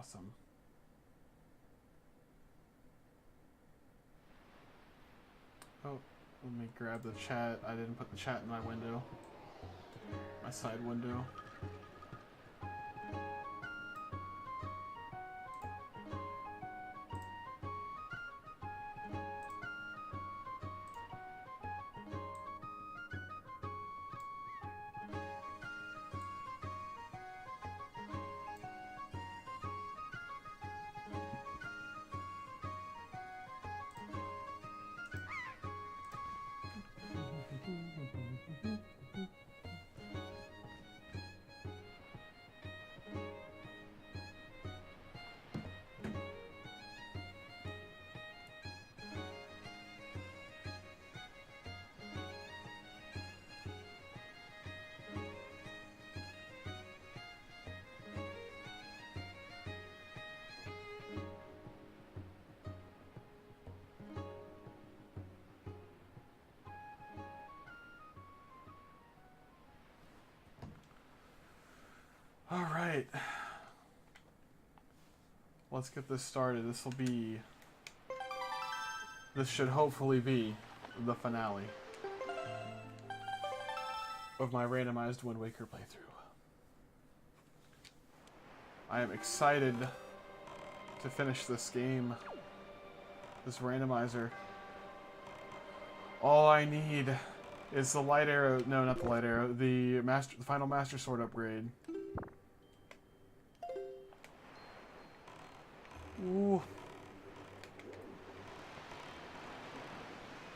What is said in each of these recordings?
awesome. Oh, let me grab the chat. I didn't put the chat in my window. My side window. All right. Let's get this started. This should hopefully be the finale of my randomized Wind Waker playthrough. I am excited to finish this game, this randomizer. All I need is the light arrow. No, not the light arrow. The final Master Sword upgrade. Ooh.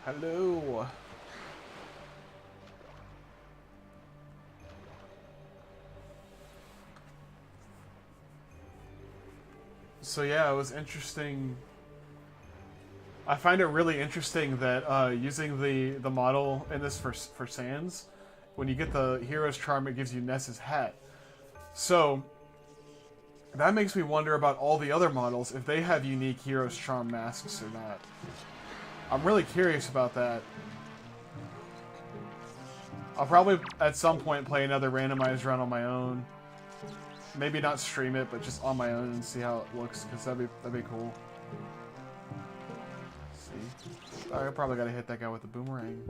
Hello. So yeah, it was interesting. I find it really interesting that using the model in this for Sans, when you get the Hero's Charm, it gives you Ness's hat. So that makes me wonder about all the other models, if they have unique Hero's Charm masks or not. I'm really curious about that. I'll probably, at some point, play another randomized run on my own. Maybe not stream it, but just on my own and see how it looks, because that'd be cool. Let's see. I probably gotta hit that guy with the boomerang.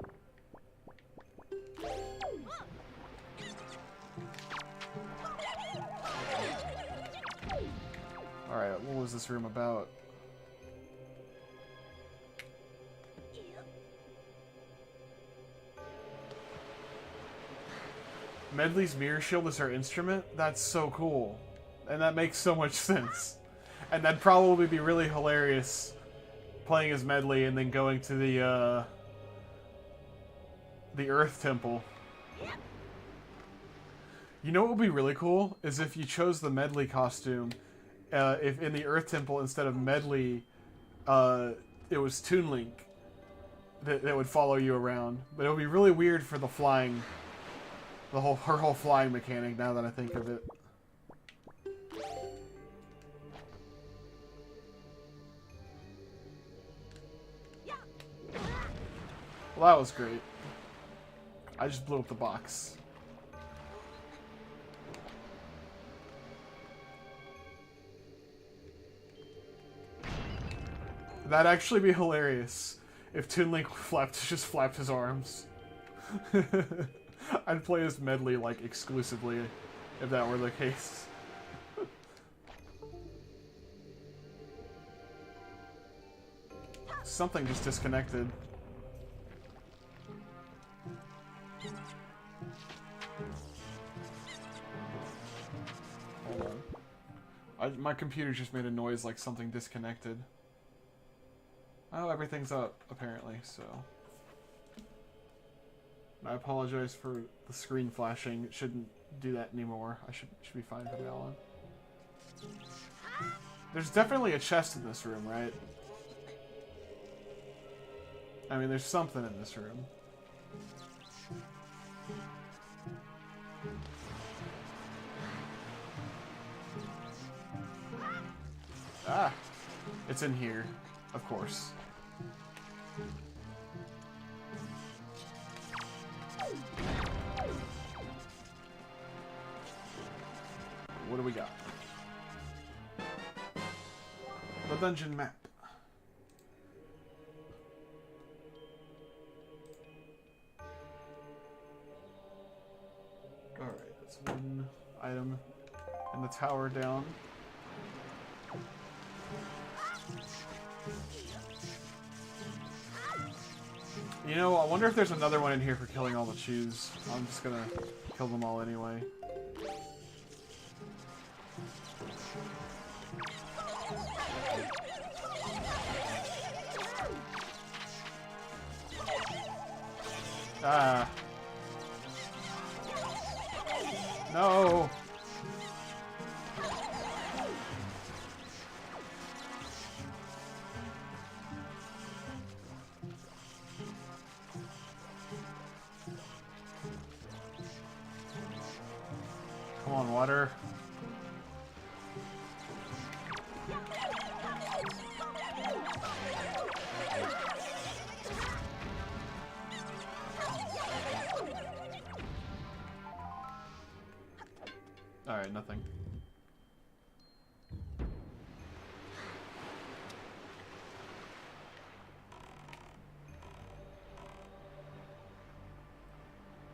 Alright, what was this room about? Medley's mirror shield is her instrument? That's so cool. And that makes so much sense. And that'd probably be really hilarious playing as Medley and then going to the Earth Temple. You know what would be really cool? Is if you chose the Medley costume. If in the Earth Temple, instead of Medley, it was Toon Link that would follow you around. But it would be really weird for the flying, her whole flying mechanic, now that I think of it. Well, that was great. I just blew up the box. That'd actually be hilarious if Toon Link just flapped his arms. I'd play as Medley, like, exclusively, if that were the case. Something just disconnected. Hold on. My computer just made a noise like something disconnected. Oh, everything's up, apparently, so... I apologize for the screen flashing. It shouldn't do that anymore. I should be fine from now on. There's definitely a chest in this room, right? I mean, there's something in this room. Ah! It's in here, of course. What do we got? dungeon map. Alright, that's one item in the tower down. You know, I wonder if there's another one in here for killing all the chews. I'm just gonna kill them all anyway. Ah. No! Come on, water. Alright, nothing.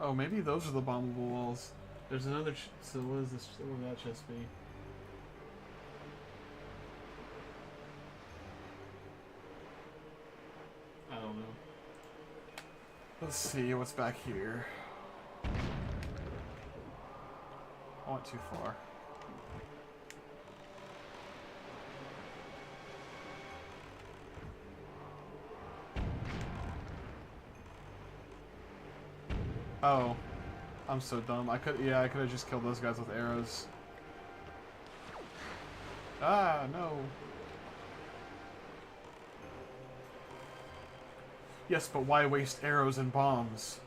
Oh, maybe those are the bombable walls. There's another so what is this? What would that chest be? I don't know. Let's see what's back here. I went too far. Oh. I'm so dumb. I could have just killed those guys with arrows. Ah, no. Yes, but why waste arrows and bombs?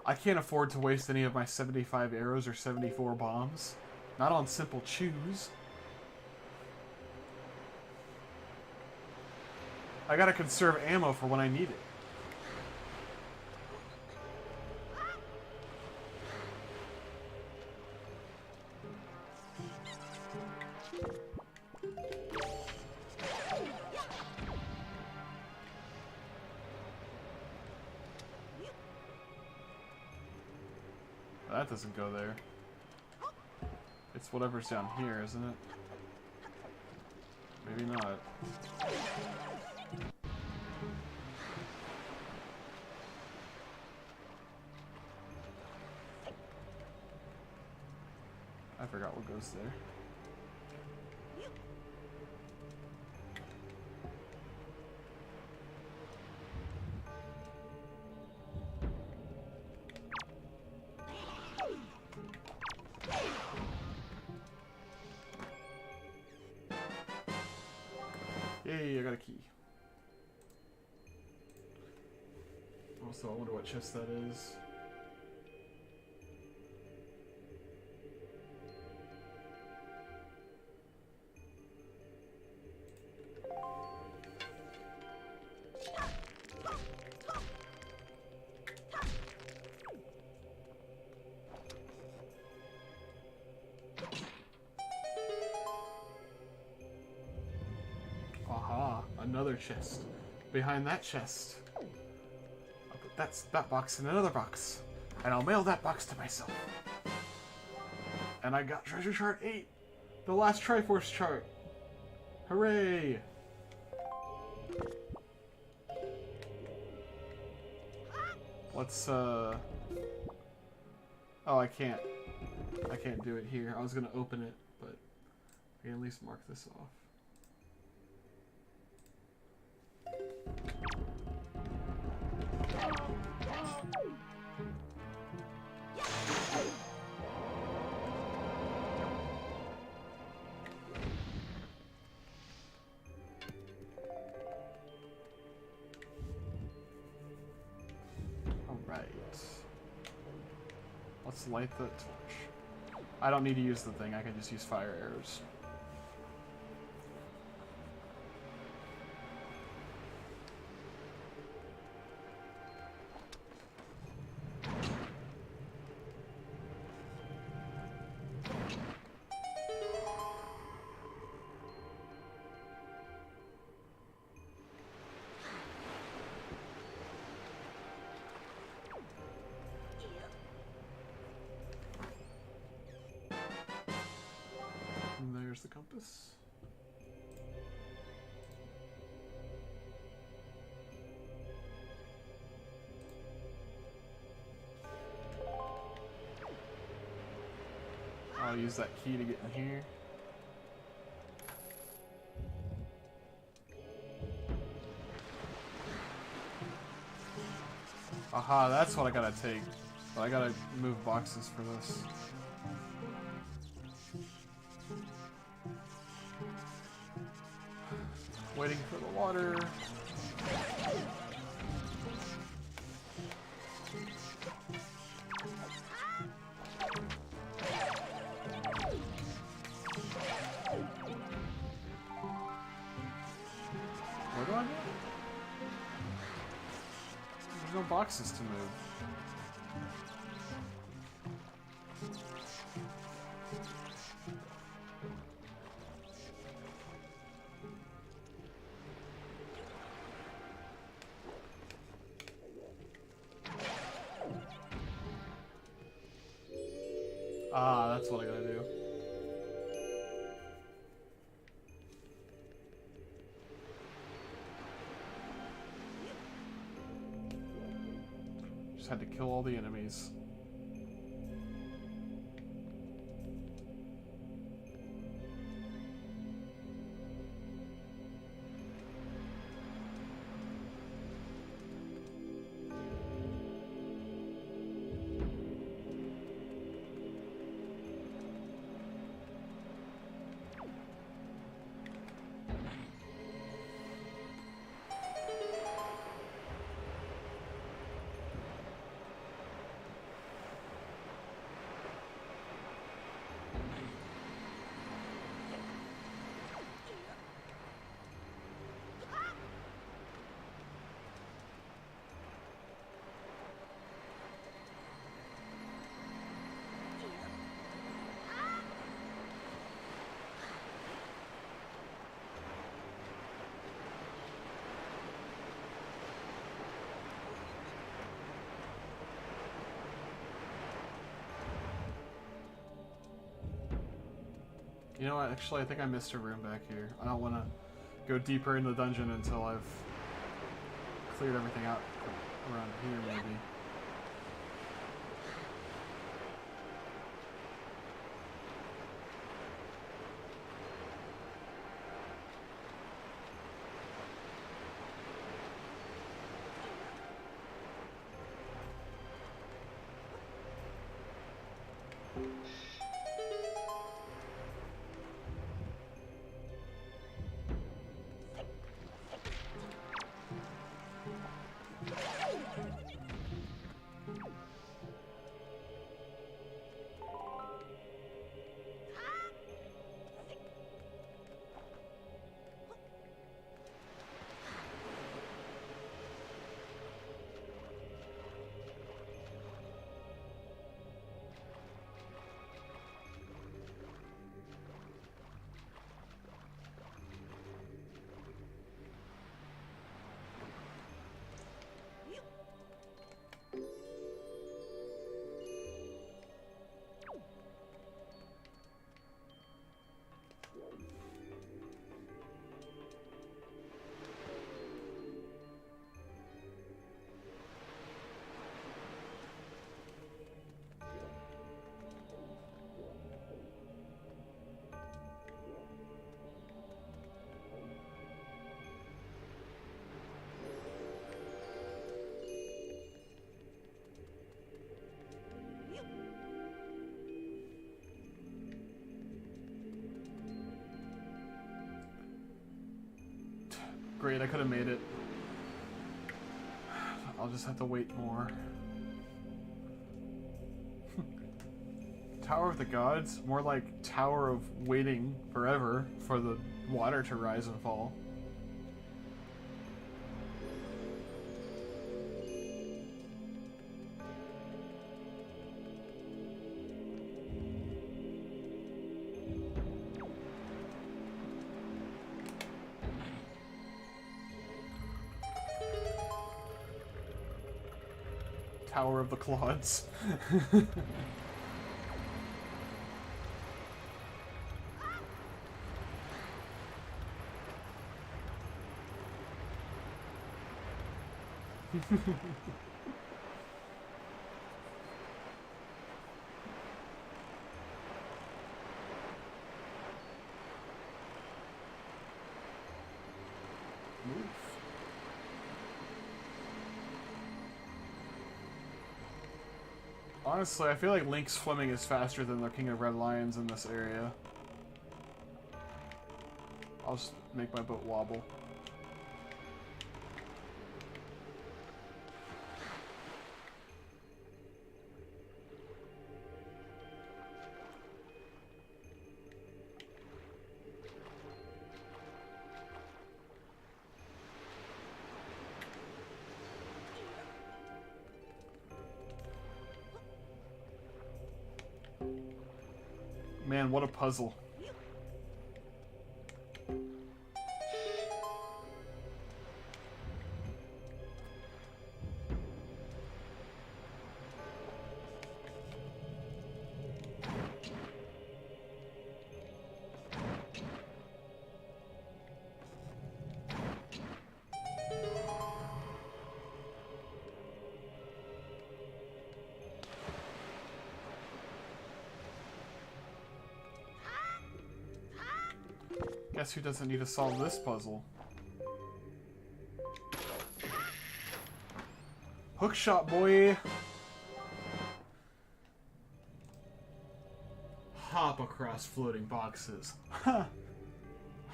I can't afford to waste any of my 75 arrows or 74 bombs. Not on simple chews. I gotta conserve ammo for when I need it. That doesn't go there. It's whatever's down here, isn't it? Maybe not. I forgot what goes there. Yay, I got a key. Also, I wonder what chest that is. Another chest. Behind that chest, I'll put that box in another box, and I'll mail that box to myself. And I got treasure chart 8, the last Triforce chart. Hooray! Let's oh, I can't do it here. I was gonna open it, but I can at least mark this off. Let's light the torch. I don't need to use the thing, I can just use fire arrows. this? I'll use that key to get in here. Aha, that's what I gotta take. But I gotta move boxes for this. Waiting for the water. Where do I go? There's no boxes to move. Ah, that's what I gotta do. Just had to kill all the enemies. You know what, actually I think I missed a room back here. I don't want to go deeper in the dungeon until I've cleared everything out around here, maybe. Great, I could have made it. I'll just have to wait more. Tower of the Gods? More like Tower of waiting forever for the water to rise and fall. Tower of the Clods. Honestly, I feel like Link swimming is faster than the King of Red Lions in this area. I'll just make my boat wobble. Man, what a puzzle. Guess who doesn't need to solve this puzzle? Hookshot, boy! Hop across floating boxes.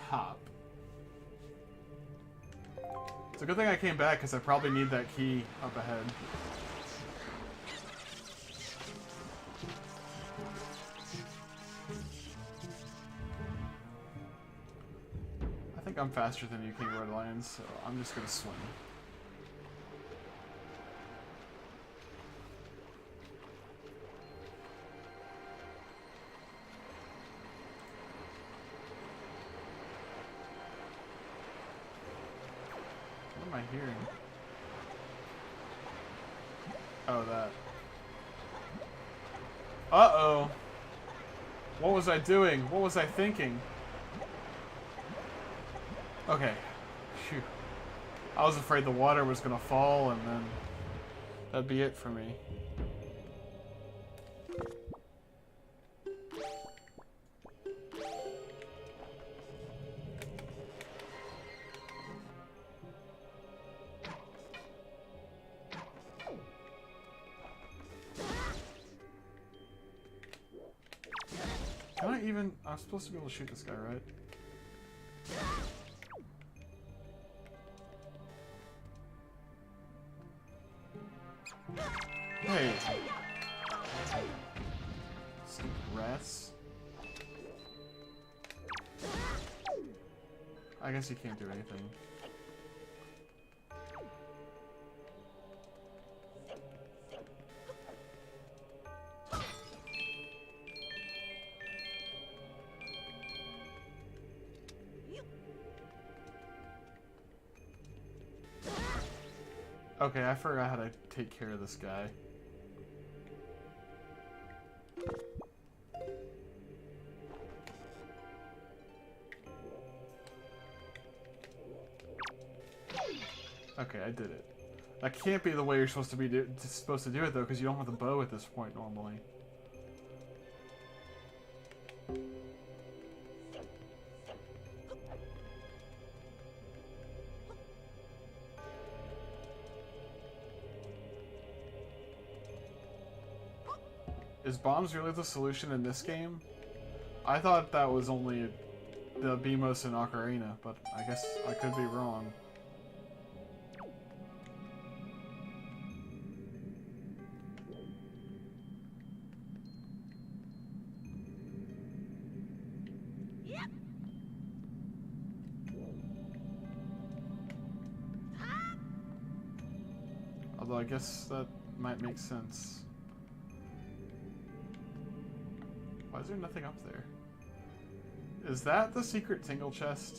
Hop. It's a good thing I came back, because I probably need that key up ahead. I'm faster than you, King Red Lions, so I'm just gonna swim. What am I hearing? Oh, that. Uh-oh. What was I doing? What was I thinking? Okay. Phew. I was afraid the water was gonna fall and then that'd be it for me. Can I even... I'm supposed to be able to shoot this guy, right? Hey. Stupid rats. I guess you can't do anything. Okay, I forgot how to take care of this guy. Okay, I did it. That can't be the way you're supposed to be supposed to do it though, because you don't have the bow at this point normally. Is bombs really the solution in this game? I thought that was only the Beamos and Ocarina, but I guess I could be wrong. Although I guess that might make sense. Why is there nothing up there? Is that the secret tingle chest?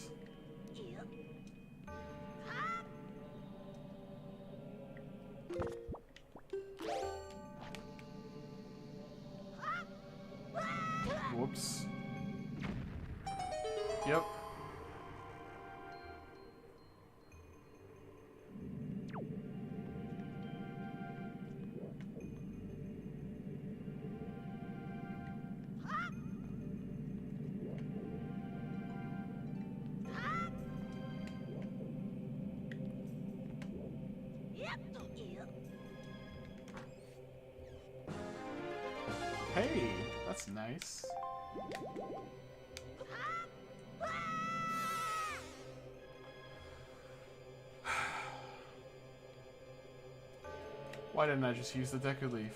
Whoops. Yep. Hey, that's nice. Why didn't I just use the Deku Leaf?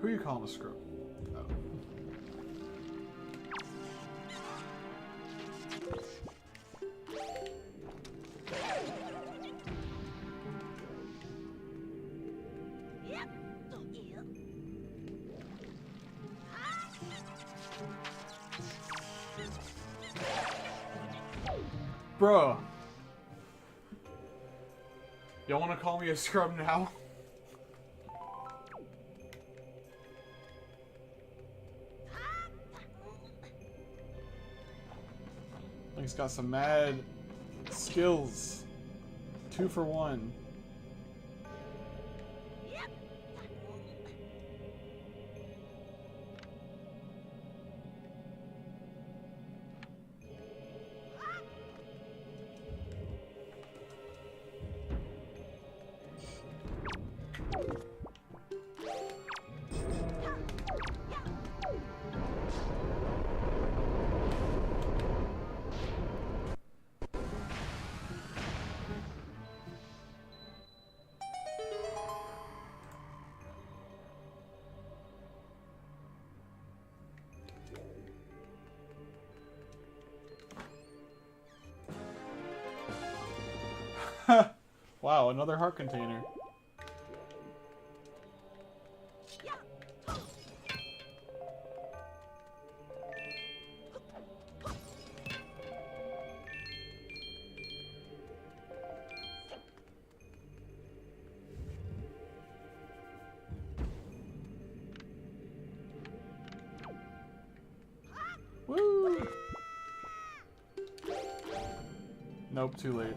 Who you calling a screw? Oh. Bruh. Y'all wanna call me a scrub now? He's got some mad skills. 2 for 1. Wow, another heart container. Woo! Nope, too late.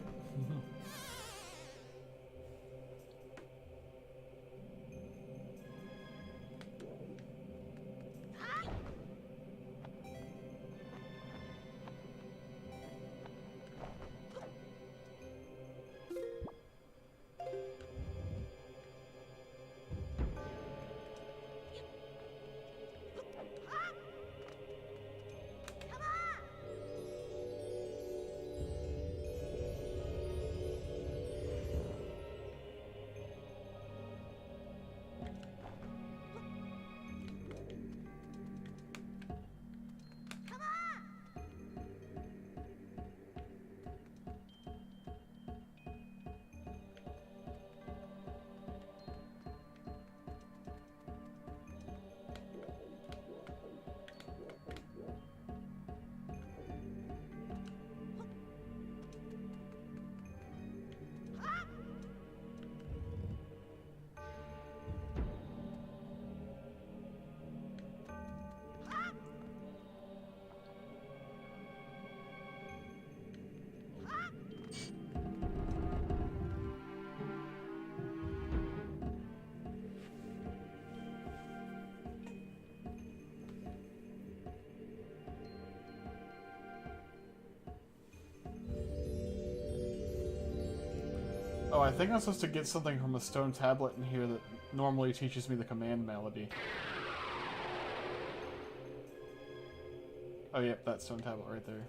Oh, I think I'm supposed to get something from a stone tablet in here that normally teaches me the command melody. Oh, yep, that stone tablet right there.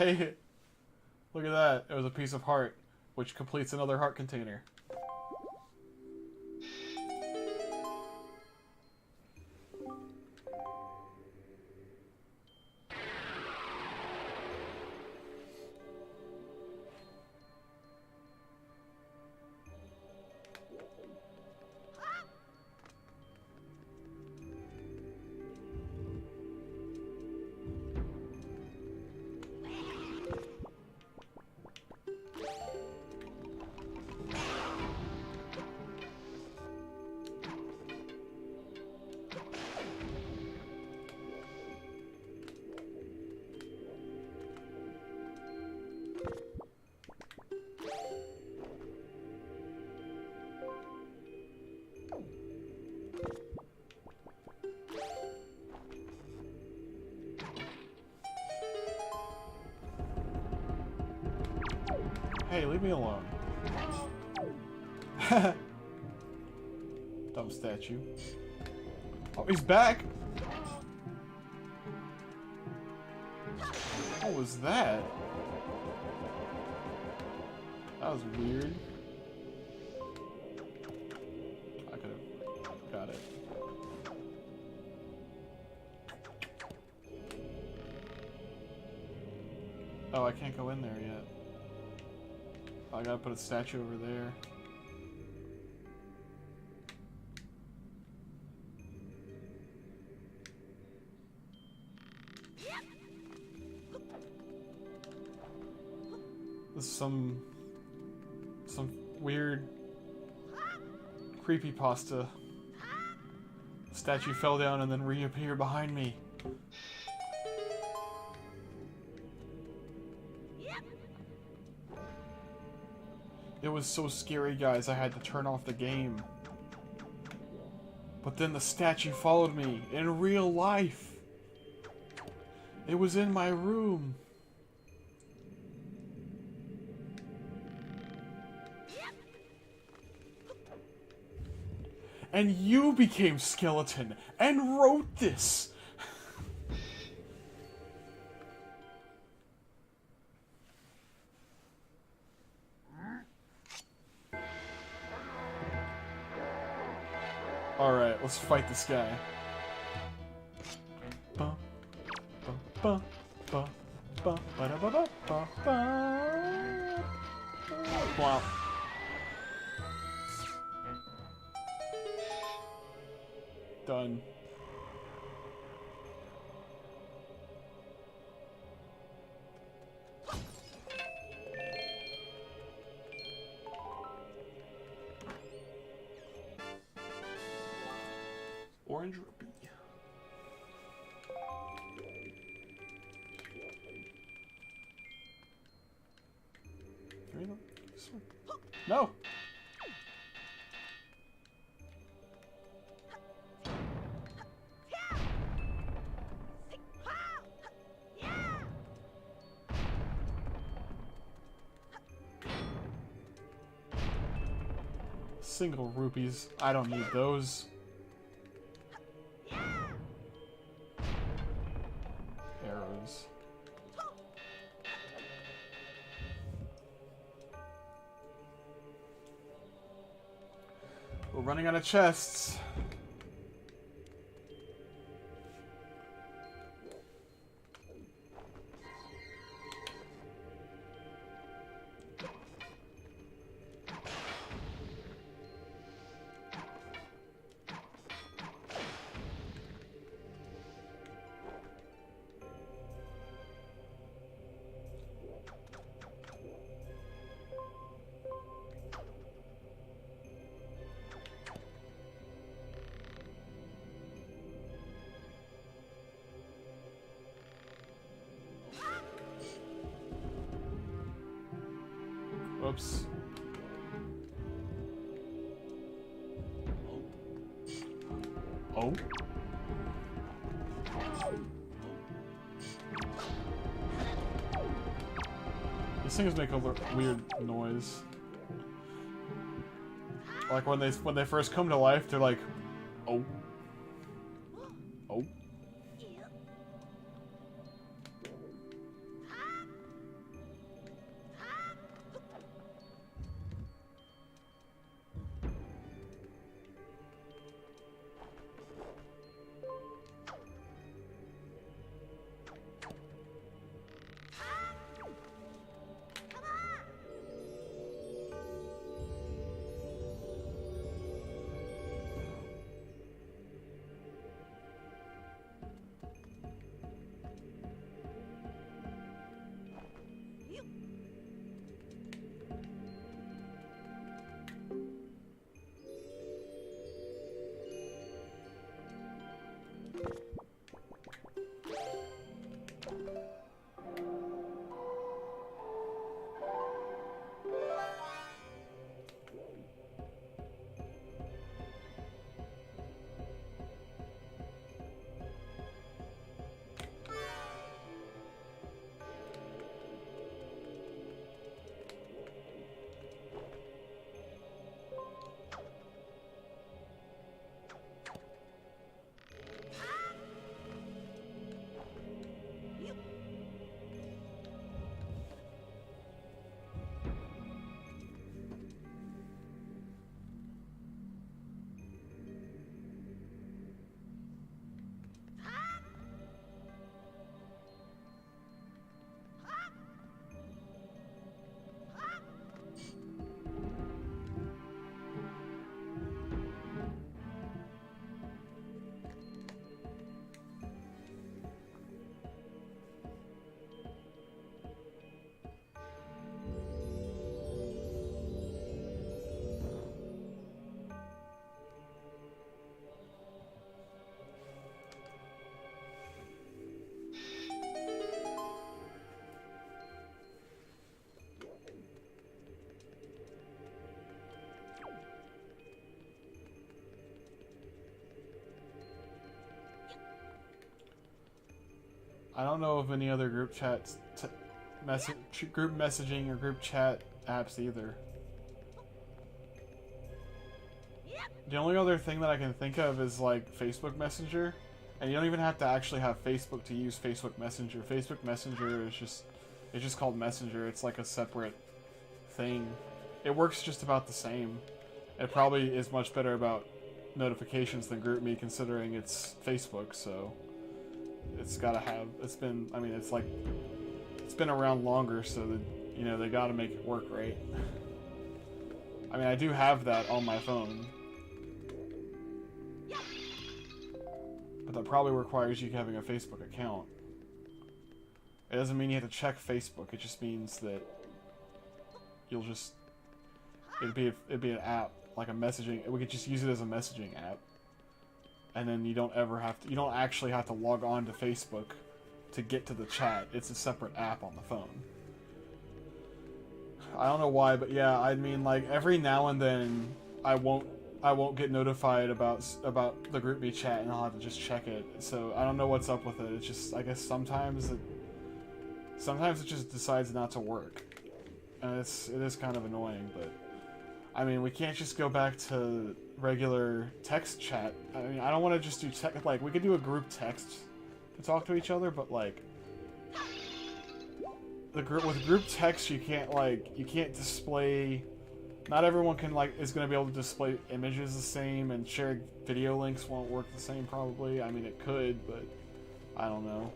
Hey, look at that. It was a piece of heart, which completes another heart container. Hey, leave me alone. Dumb statue. Oh, he's back! What was that? That was weird. I could've got it. Oh, I can't go in there yet. I gotta put a statue over there. This is some weird creepypasta. The statue fell down and then reappeared behind me. It was so scary, guys, I had to turn off the game. But then the statue followed me in real life. It was in my room. And you became Skeleton and wrote this. Alright, let's fight this guy. Wow. Done. Orange rupee. No. Single rupees. I don't need those. Arrows. We're running out of chests. Whoops. Oh. These things make a weird noise. Like when they first come to life, they're like, oh. Oh. I don't know of any other group chats, group messaging or group chat apps either. The only other thing that I can think of is like Facebook Messenger, and you don't even have to actually have Facebook to use Facebook Messenger. Facebook Messenger is just called Messenger. It's like a separate thing. It works just about the same. It probably is much better about notifications than GroupMe, considering it's Facebook, so it's gotta have, it's been, I mean, it's like, it's been around longer, so that, you know, they gotta make it work, right? I mean, I do have that on my phone, but that probably requires you having a Facebook account. It doesn't mean you have to check Facebook, it just means that you'll just, it'd be an app, like a messaging, we could just use it as a messaging app. And then you don't ever have to, you don't actually have to log on to Facebook to get to the chat. It's a separate app on the phone. I don't know why, but yeah, I mean, like, every now and then I won't get notified about the GroupMe chat, and I'll have to just check it. So I don't know what's up with it. It's just, I guess sometimes it just decides not to work. And it is kind of annoying, but I mean, we can't just go back to regular text chat. I mean, I don't want to just do like, we could do a group text to talk to each other, but like, with group text, you can't display, not everyone can, like, is going to be able to display images the same, and sharing video links won't work the same, probably. I mean, it could, but I don't know.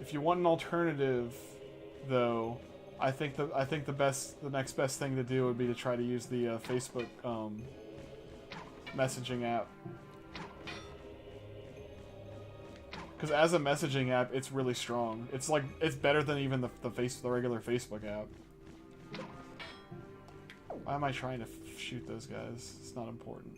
If you want an alternative, though, I think the next best thing to do would be to try to use the Facebook messaging app. Because as a messaging app, it's really strong. It's like, it's better than even the regular Facebook app. Why am I trying to shoot those guys? It's not important.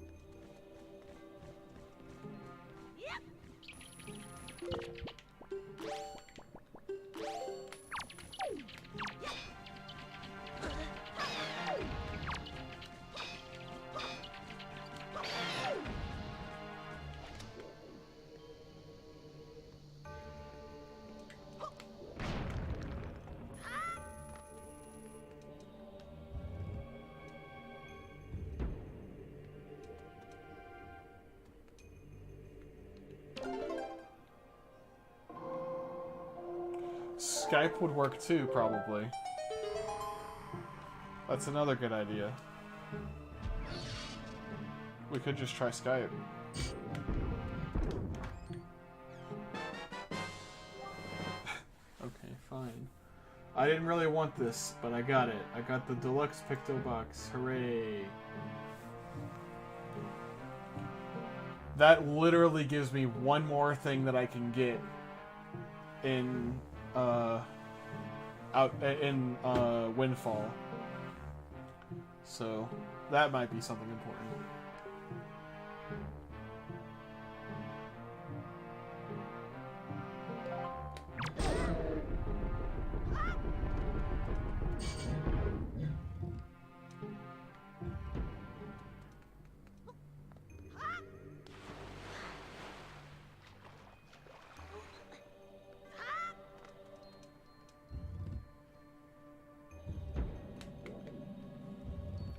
Skype would work too, probably. That's another good idea. We could just try Skype. Okay, fine. I didn't really want this, but I got it. I got the deluxe Picto Box. Hooray! That literally gives me one more thing that I can get in Windfall. So that might be something important.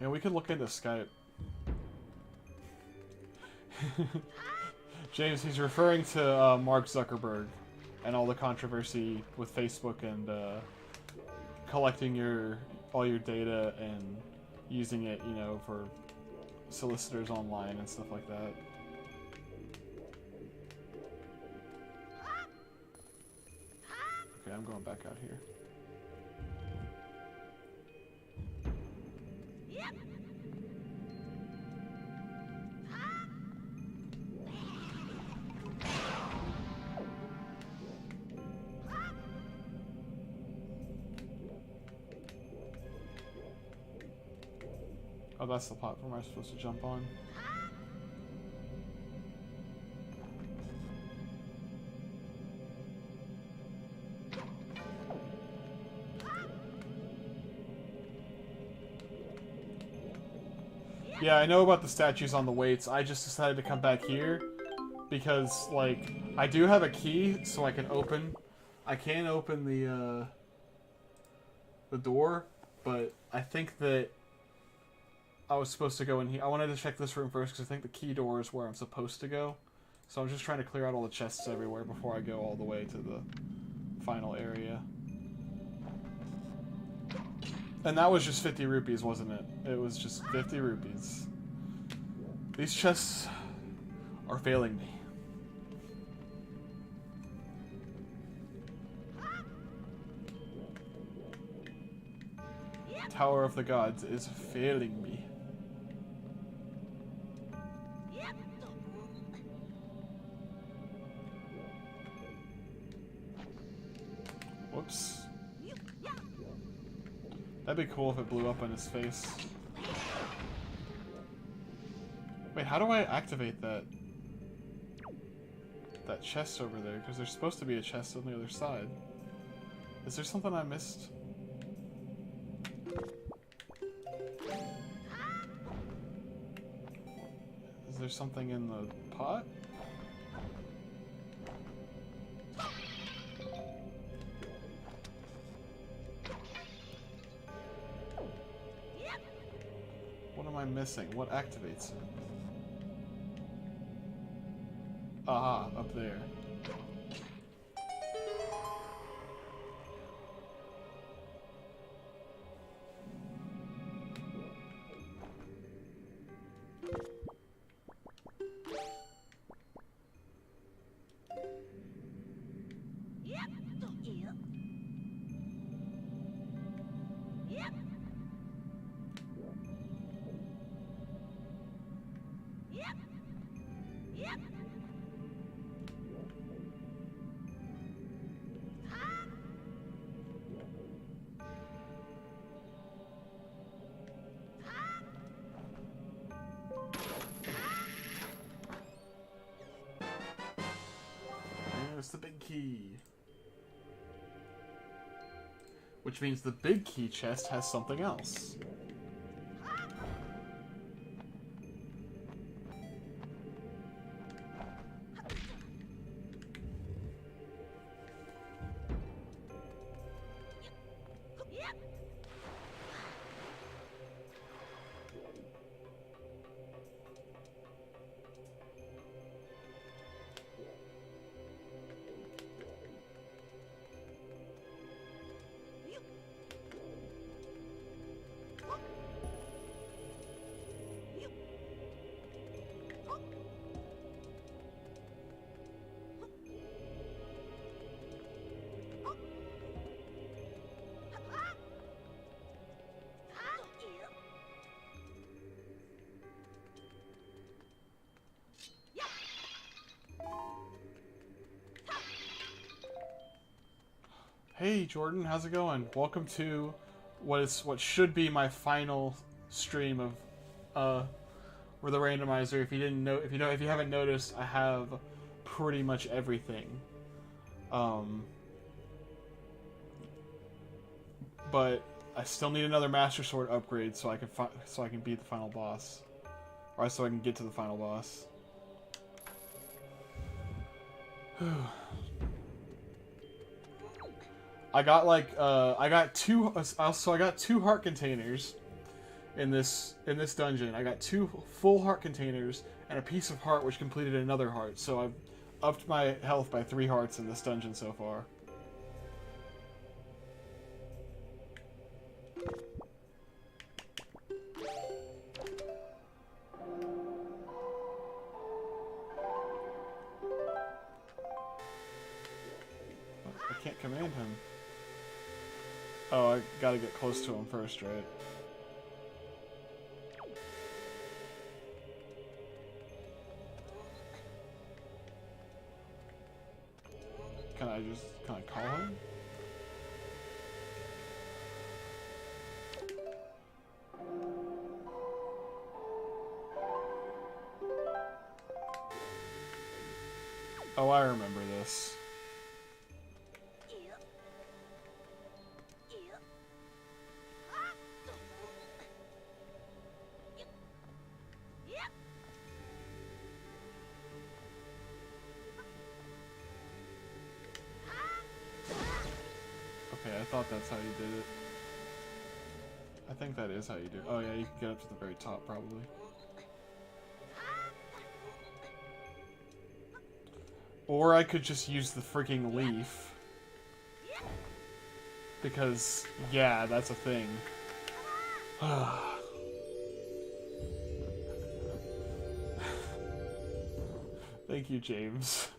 Yeah, we could look into Skype. James, he's referring to Mark Zuckerberg and all the controversy with Facebook and collecting all your data and using it, you know, for solicitors online and stuff like that. Okay, I'm going back out here. Oh, that's the platform I'm supposed to jump on. Yeah, I know about the statues on the weights. I just decided to come back here because, like, I do have a key, so I can open. I can open the door, but I think that I was supposed to go in here. I wanted to check this room first because I think the key door is where I'm supposed to go. So I'm just trying to clear out all the chests everywhere before I go all the way to the final area. And that was just 50 rupees, wasn't it? It was just 50 rupees. These chests are failing me. Tower of the Gods is failing me. Whoops. That'd be cool if it blew up on his face. Wait, how do I activate that chest over there? Because there's supposed to be a chest on the other side. Is there something I missed? Is there something in the pot? What am I missing? What activates it? Aha, up there. There's the big key. Which means the big key chest has something else. Hey Jordan, how's it going? Welcome to what should be my final stream of for the randomizer. If you haven't noticed, I have pretty much everything. But I still need another Master Sword upgrade so I can beat the final boss, or so I can get to the final boss. I got I got two heart containers in this dungeon. I got 2 full heart containers and a piece of heart which completed another heart. So I've upped my health by 3 hearts in this dungeon so far. I can't command him. Oh, I gotta get close to him first, right? Can I call him? Oh, I remember this. thought that's how you did it. I think that is how you do it. Oh yeah, you can get up to the very top, probably. Or I could just use the freaking leaf. Because, yeah, that's a thing. Thank you, James.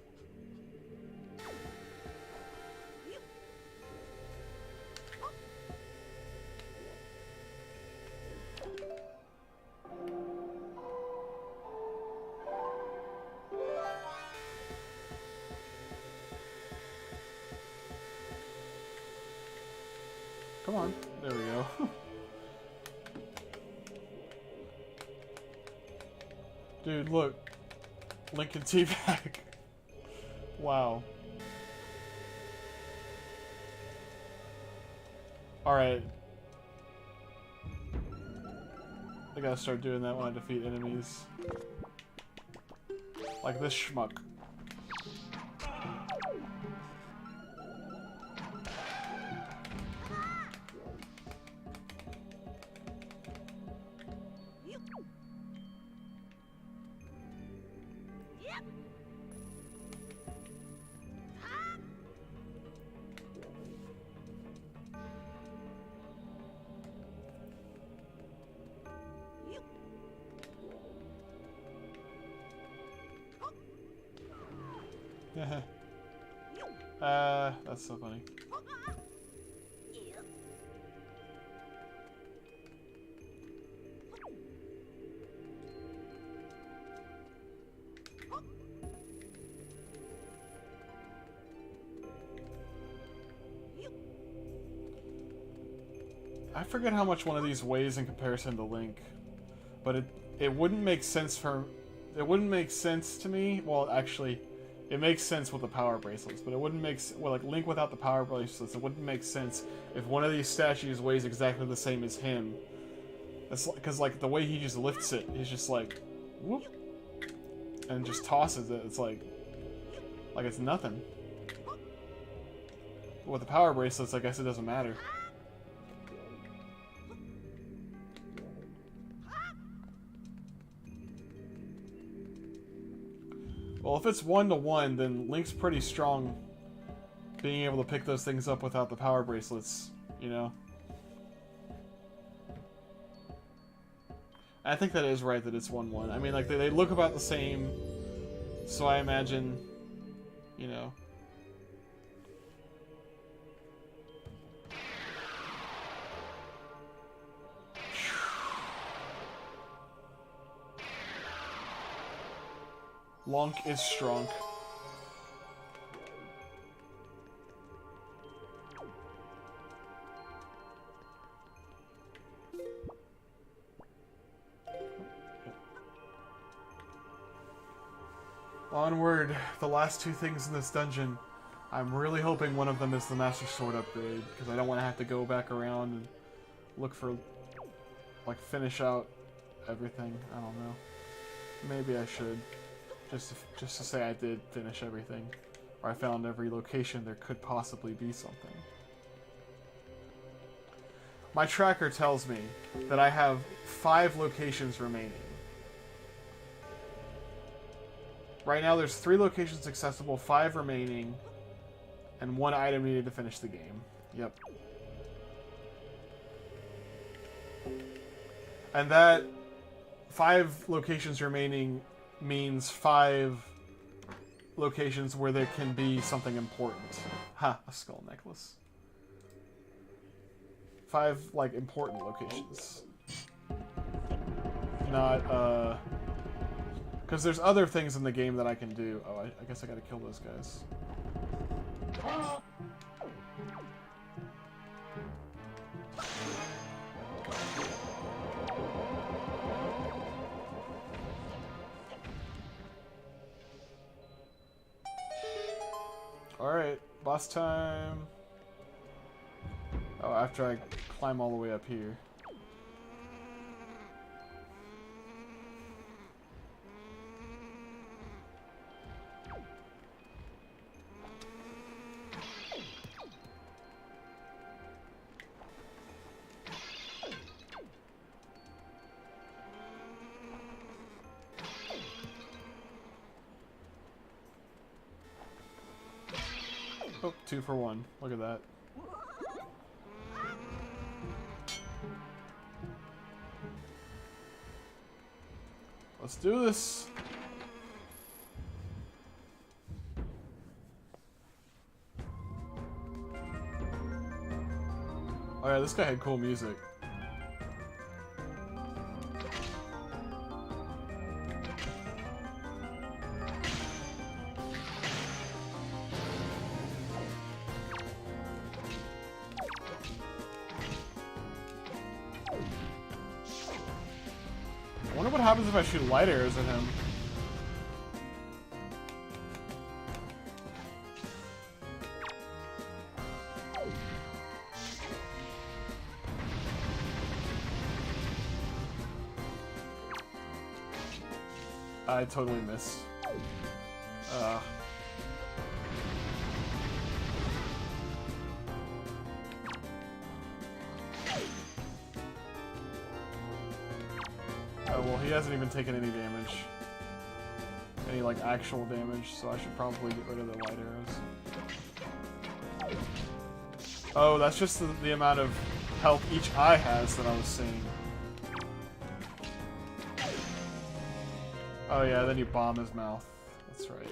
Come on. There we go. Dude, look. Lincoln T-Bag. Wow. Alright. I gotta start doing that when I defeat enemies. Like this schmuck. That's so funny. I forget how much one of these weighs in comparison to Link, but it wouldn't make sense to me. Well, actually, it makes sense with the power bracelets, but it wouldn't make like Link without the power bracelets. It wouldn't make sense if one of these statues weighs exactly the same as him. That's because like the way he just lifts it, he's just like whoop, and just tosses it. It's like it's nothing. But with the power bracelets, I guess it doesn't matter. Well, if it's 1-to-1, then Link's pretty strong being able to pick those things up without the power bracelets, you know? I think that is right that it's 1-1. I mean, like, they look about the same, so I imagine, you know... Lonk is strong. Onward, the last two things in this dungeon. I'm really hoping one of them is the Master Sword upgrade, because I don't want to have to go back around and look for, like, finish out everything. I don't know. Maybe I should. Just to say I did finish everything. Or I found every location there could possibly be something. My tracker tells me that I have 5 locations remaining. Right now there's 3 locations accessible, 5 remaining, and 1 item needed to finish the game. Yep. And that 5 locations remaining means 5 locations where there can be something important. Ha, a skull necklace. 5, like, important locations. Not, because there's other things in the game that I can do. Oh, I guess I gotta kill those guys. Alright, boss time. Oh, after I climb all the way up here. 2 for 1. Look at that. Let's do this. Oh yeah, this guy had cool music. I wonder what happens if I shoot light arrows at him. I totally missed. Oh, well, he hasn't even taken any damage. Any, like, actual damage, so I should probably get rid of the light arrows. Oh, that's just the amount of health each eye has that I was seeing. Oh yeah, then you bomb his mouth. That's right.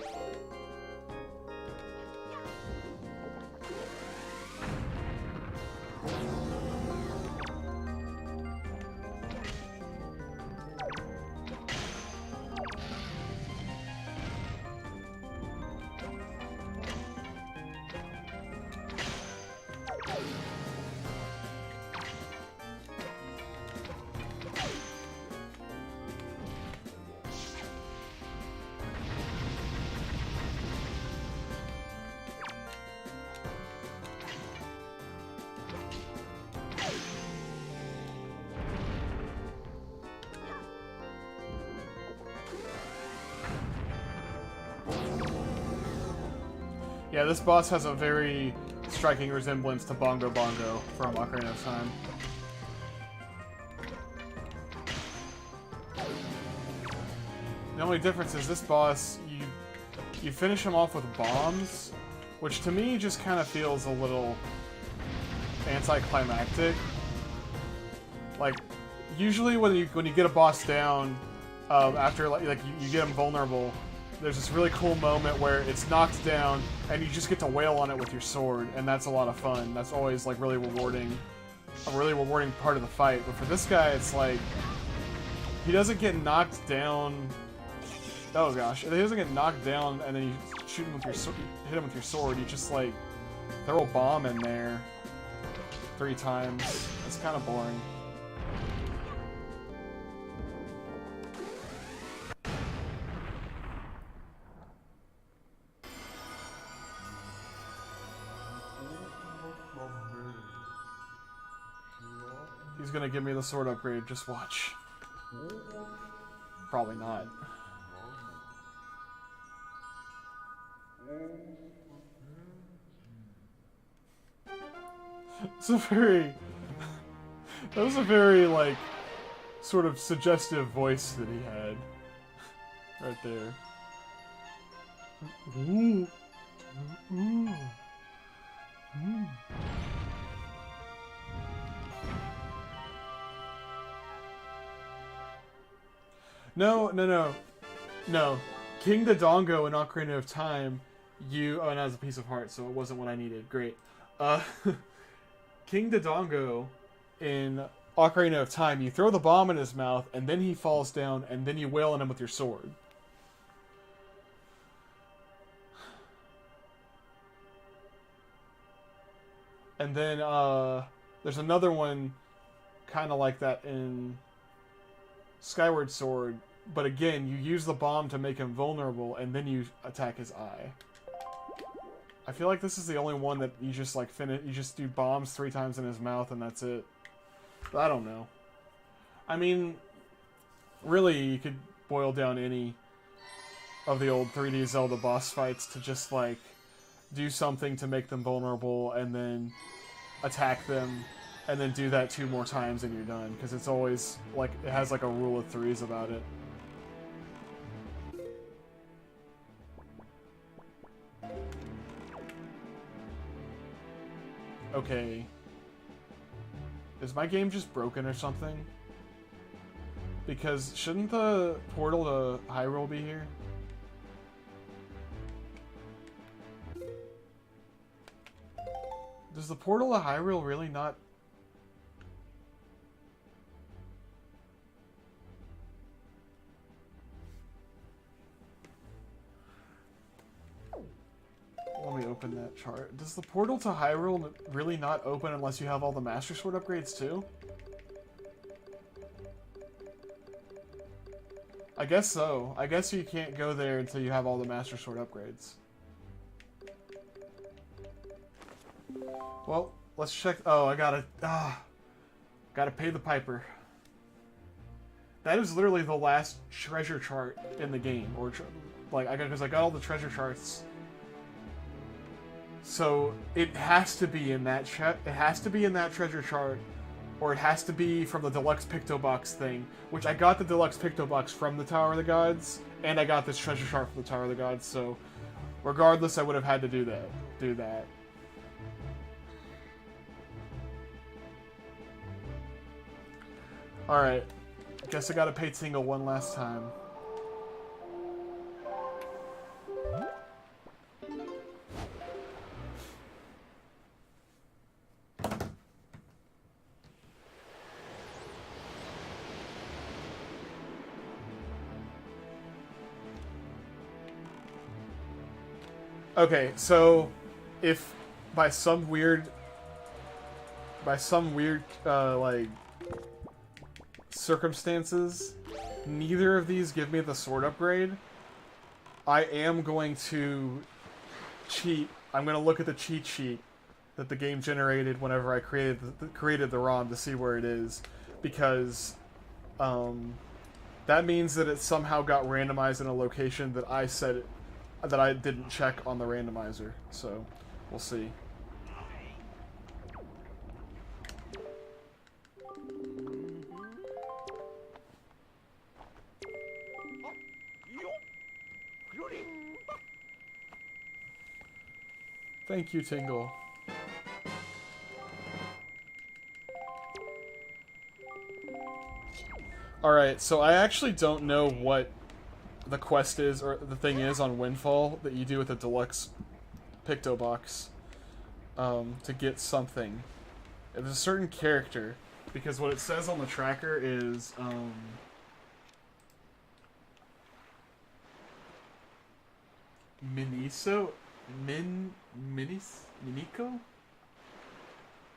Yeah, this boss has a very striking resemblance to Bongo Bongo from Ocarina of Time. The only difference is this boss, you finish him off with bombs, which to me just kind of feels a little anticlimactic. Like, usually when you get a boss down, after you get him vulnerable, there's this really cool moment where it's knocked down and you just get to wail on it with your sword, and that's a lot of fun. That's always like really rewarding, a really rewarding part of the fight. But for this guy, it's like he doesn't get knocked down. Oh gosh, he doesn't get knocked down and then you shoot him with your hit him with your sword. You just like throw a bomb in there 3 times. It's kind of boring. He's gonna give me the sword upgrade, just watch. Probably not. It's a very... that was a very, like, sort of suggestive voice that he had. Right there. Ooh. Ooh. Ooh. No. King Dodongo in Ocarina of Time, oh, and that was a piece of heart, so it wasn't what I needed. Great. King Dodongo in Ocarina of Time, you throw the bomb in his mouth, and then he falls down, and then you wail on him with your sword. And then, there's another one kind of like that in Skyward Sword, but again, you use the bomb to make him vulnerable, and then you attack his eye. I feel like this is the only one that you just like you just do bombs 3 times in his mouth and that's it. But I don't know. I mean, really, you could boil down any of the old 3D Zelda boss fights to just like do something to make them vulnerable and then attack them. And then do that 2 more times and you're done. Because it's always, like, it has like a rule of 3s about it. Okay. Is my game just broken or something? Because shouldn't the portal to Hyrule be here? Does the portal to Hyrule really not... Let me open that chart. Does the portal to Hyrule really not open unless you have all the Master Sword upgrades too? I guess so. I guess you can't go there until you have all the Master Sword upgrades. Well, let's check. Oh, I gotta pay the piper. That is literally the last treasure chart in the game, or because I got all the treasure charts. So it has to be in that treasure chart, or it has to be from the Deluxe Picto Box thing, which I got the Deluxe Picto Box from the Tower of the Gods, and I got this treasure chart from the Tower of the Gods. So, regardless, I would have had to do that. All right, guess I gotta pay Tingle one last time. Okay, so if by some weird like circumstances neither of these give me the sword upgrade, I am going to cheat. I'm going to look at the cheat sheet that the game generated whenever I created the ROM to see where it is, because that means that it somehow got randomized in a location that I said it, that I didn't check on the randomizer, so we'll see. Thank you, Tingle. Alright, so I actually don't know what the quest is, or the thing is on Windfall that you do with the Deluxe Picto Box to get something. There's a certain character, because what it says on the tracker is Miniko?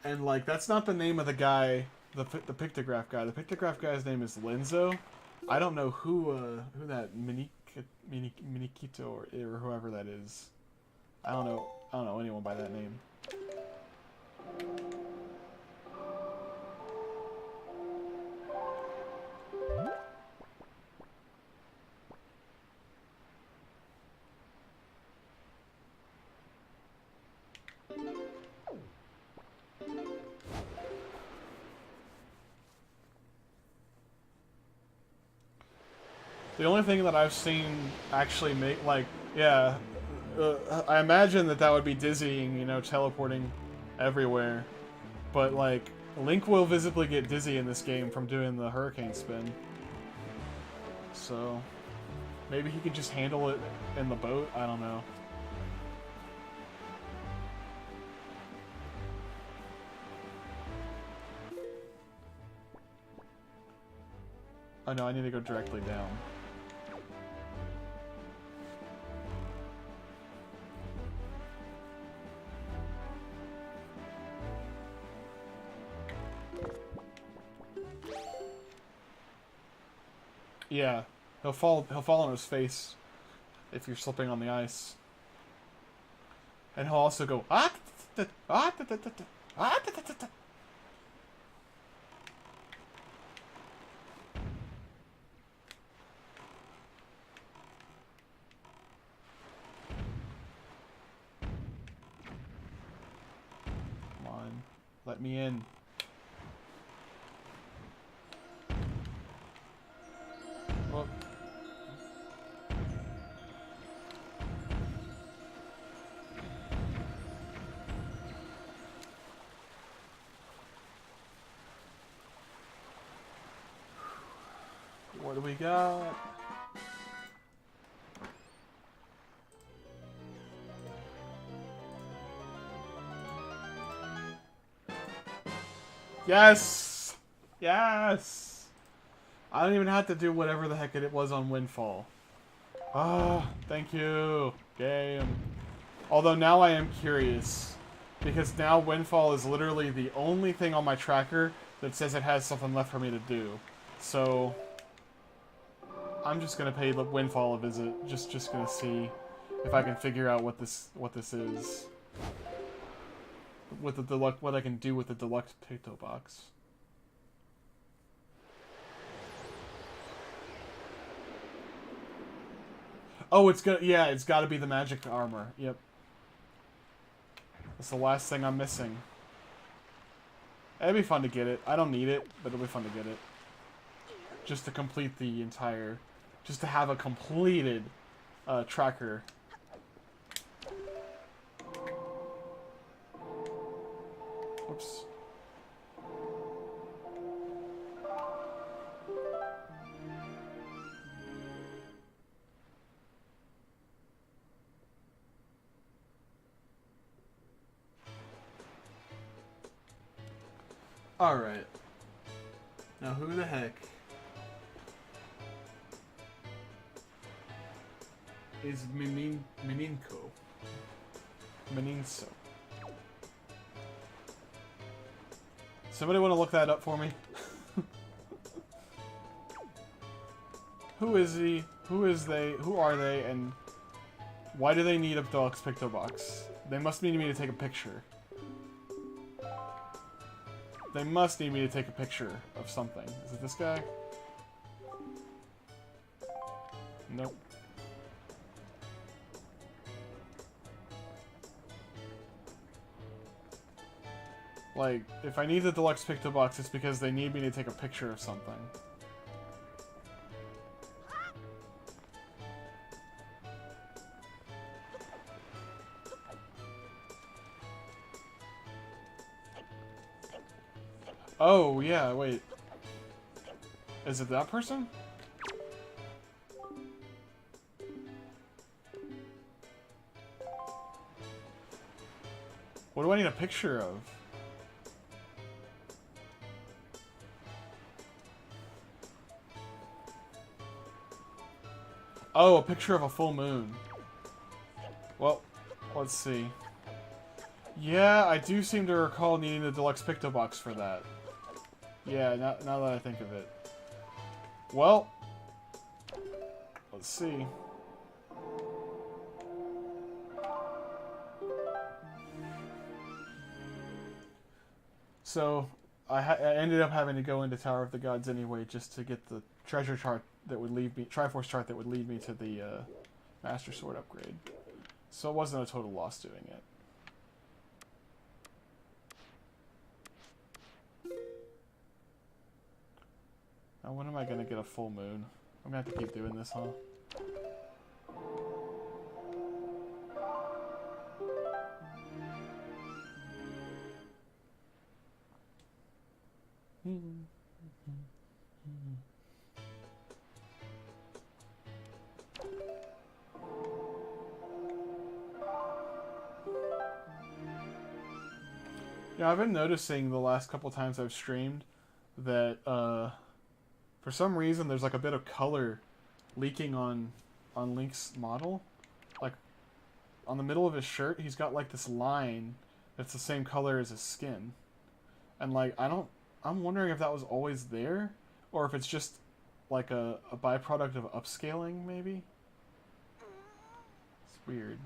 And like, that's not the name of the guy, the pictograph guy. The pictograph guy's name is Lenzo. I don't know who that Minikito or whoever that is. I don't know anyone by that name. The only thing that I've seen actually make, like, yeah, I imagine that would be dizzying, you know, teleporting everywhere. But, like, Link will visibly get dizzy in this game from doing the hurricane spin. So, maybe he could just handle it in the boat? I don't know. Oh no, I need to go directly down. Yeah, he'll fall on his face if you're slipping on the ice. And he'll also go ah. Come on, let me in. Well, What do we got? Yes! Yes! I don't even have to do whatever the heck it was on Windfall. Ah, thank you, game. Although now I am curious, because now Windfall is literally the only thing on my tracker that says it has something left for me to do. So I'm just gonna pay Windfall a visit. Just gonna see if I can figure out what this is. With the deluxe, what I can do with the deluxe Picto box. Oh, it's gonna, yeah, it's got to be the magic armor. Yep. That's the last thing I'm missing. It'd be fun to get it. I don't need it, but it'll be fun to get it. Just to complete the entire, just to have a completed tracker. Whoops. Alright. Now who the heck is Meninko? Meninso. Somebody want to look that up for me? Who is he? Who is they? Who are they? And why do they need a deluxe Picto box? They must need me to take a picture. They must need me to take a picture of something. Is it this guy? Nope. Like, if I need the deluxe Picto box, it's because they need me to take a picture of something. Oh, yeah, wait. Is it that person? What do I need a picture of? Oh, a picture of a full moon. Well, let's see. Yeah, I do seem to recall needing the deluxe Picto box for that. Yeah, now that I think of it. Well, let's see. So, I ended up having to go into Tower of the Gods anyway, just to get the treasure chart that would lead me, Triforce chart that would lead me to the Master Sword upgrade. So it wasn't a total loss doing it. Now when am I gonna get a full moon? I'm gonna have to keep doing this, huh? Yeah, I've been noticing the last couple times I've streamed that for some reason there's like a bit of color leaking on Link's model. Like on the middle of his shirt, he's got like this line that's the same color as his skin. And like I'm wondering if that was always there or if it's just like a byproduct of upscaling maybe. It's weird.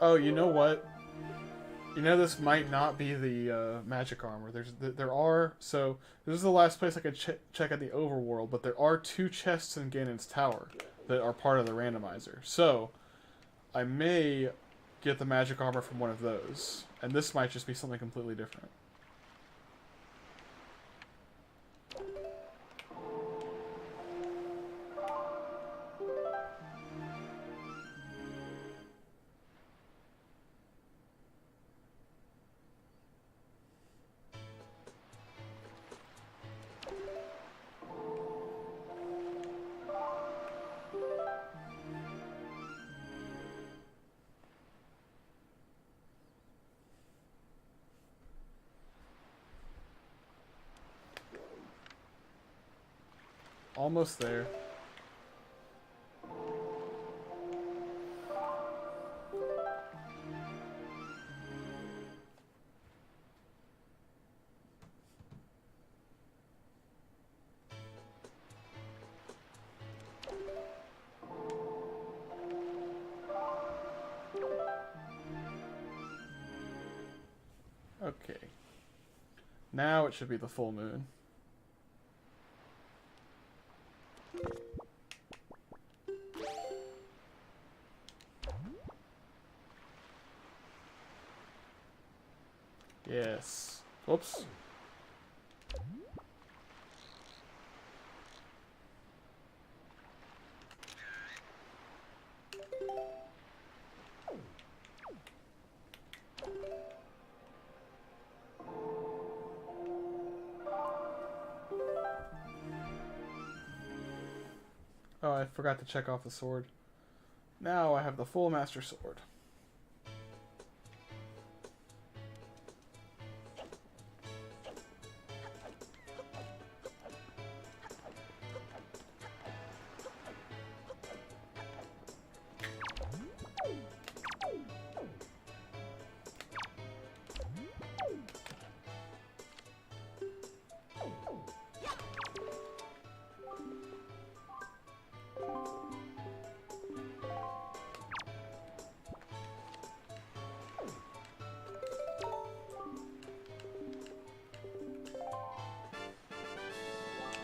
Oh, you know what? You know, this might not be the magic armor. There are, so this is the last place I could check in the overworld, but there are 2 chests in Ganon's tower that are part of the randomizer. So I may get the magic armor from one of those, and this might just be something completely different. Almost there. Okay. Now it should be the full moon. Yes. Whoops. Oh, I forgot to check off the sword. Now I have the full Master Sword.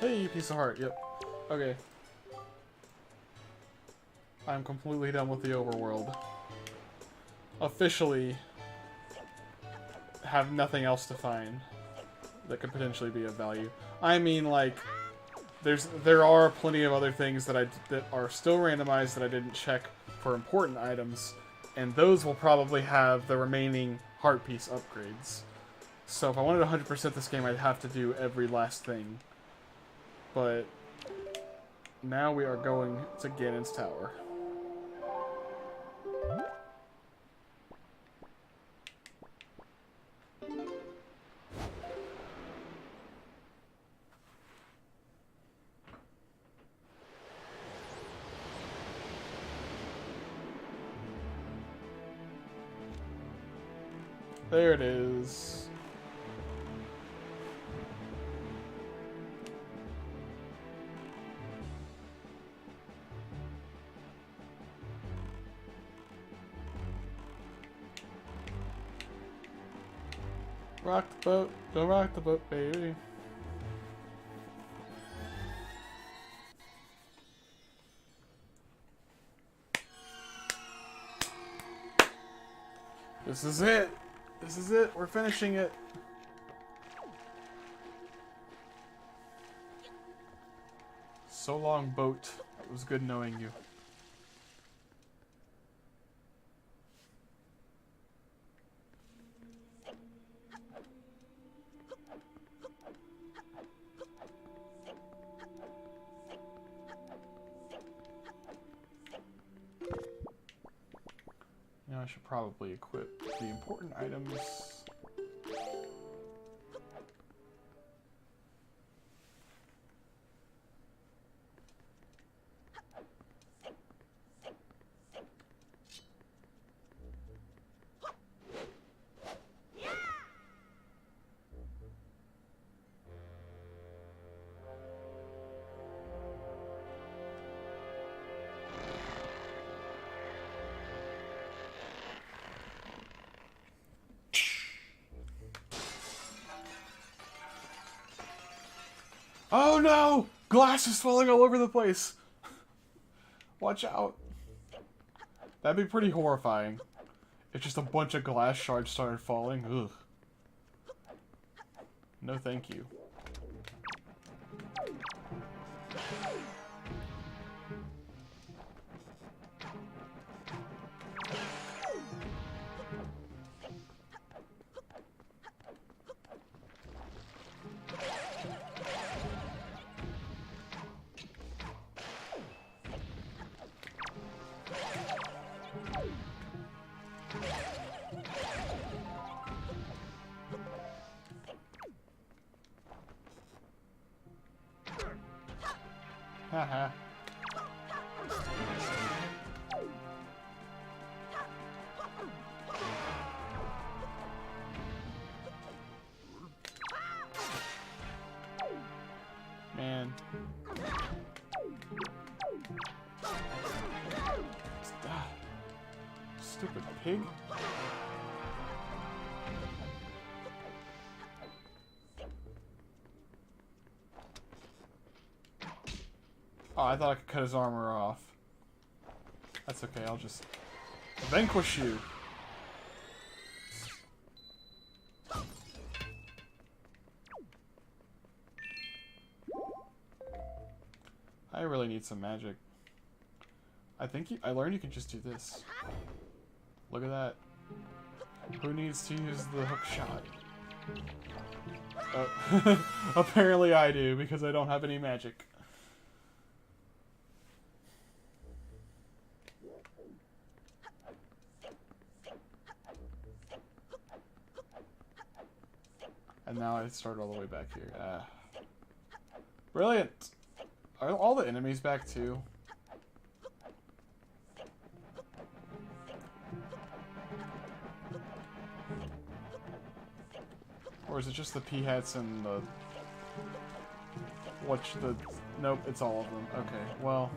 Hey, you piece of heart. Yep. Okay. I'm completely done with the overworld. Officially have nothing else to find that could potentially be of value. I mean, like, there are plenty of other things that are still randomized that I didn't check for important items, and those will probably have the remaining heart piece upgrades. So if I wanted to 100% this game, I'd have to do every last thing. But now we are going to Ganon's tower. There it is. Rock the boat, don't rock the boat, baby. This is it. This is it. We're finishing it. So long, boat. It was good knowing you. Now I should probably equip the important items. Oh no! Glass is falling all over the place! Watch out. That'd be pretty horrifying. If just a bunch of glass shards started falling. Ugh. No thank you. Haha. Man. Stupid pig. Oh, I thought I could cut his armor off. That's okay, I'll just vanquish you. I really need some magic. I learned you can just do this. Look at that. Who needs to use the hook shot? Apparently I do, because I don't have any magic. And now I start all the way back here. Brilliant! Are all the enemies back too? Or is it just the P-hats and the... Nope, it's all of them. Okay, well...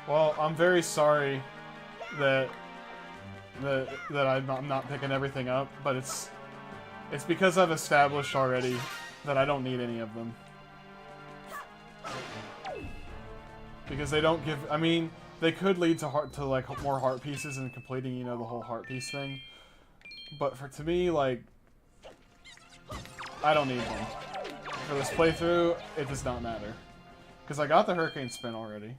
Well, I'm very sorry that I'm not picking everything up, but it's because I've established already that I don't need any of them. Because they don't give... I mean, they could lead to like more heart pieces and completing, you know, the whole heart piece thing. But to me, like, I don't need them. For this playthrough, it does not matter. Because I got the Hurricane Spin already.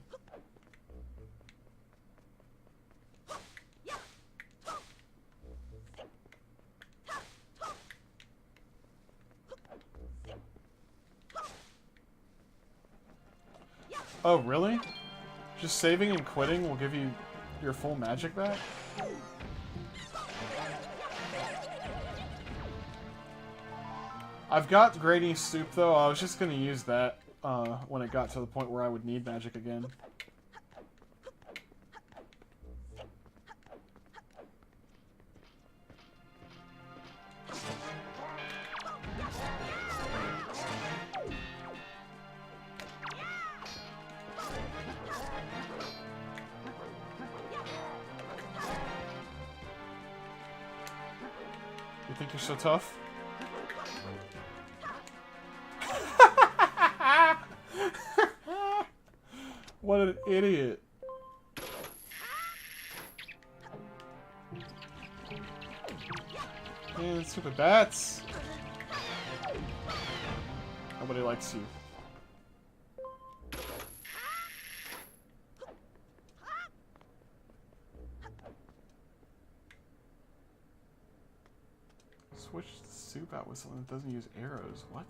Oh, really? Just saving and quitting will give you your full magic back? I've got Grainy Soup, though. I was just going to use that when it got to the point where I would need magic again. You think you're so tough? What an idiot. Man, stupid bats. Nobody likes you. Switch the soup out with something that doesn't use arrows. What?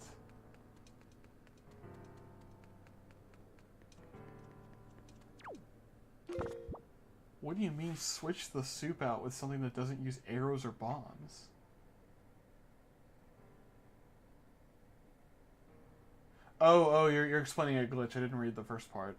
What do you mean switch the soup out with something that doesn't use arrows or bombs? Oh, you're explaining a glitch. I didn't read the first part.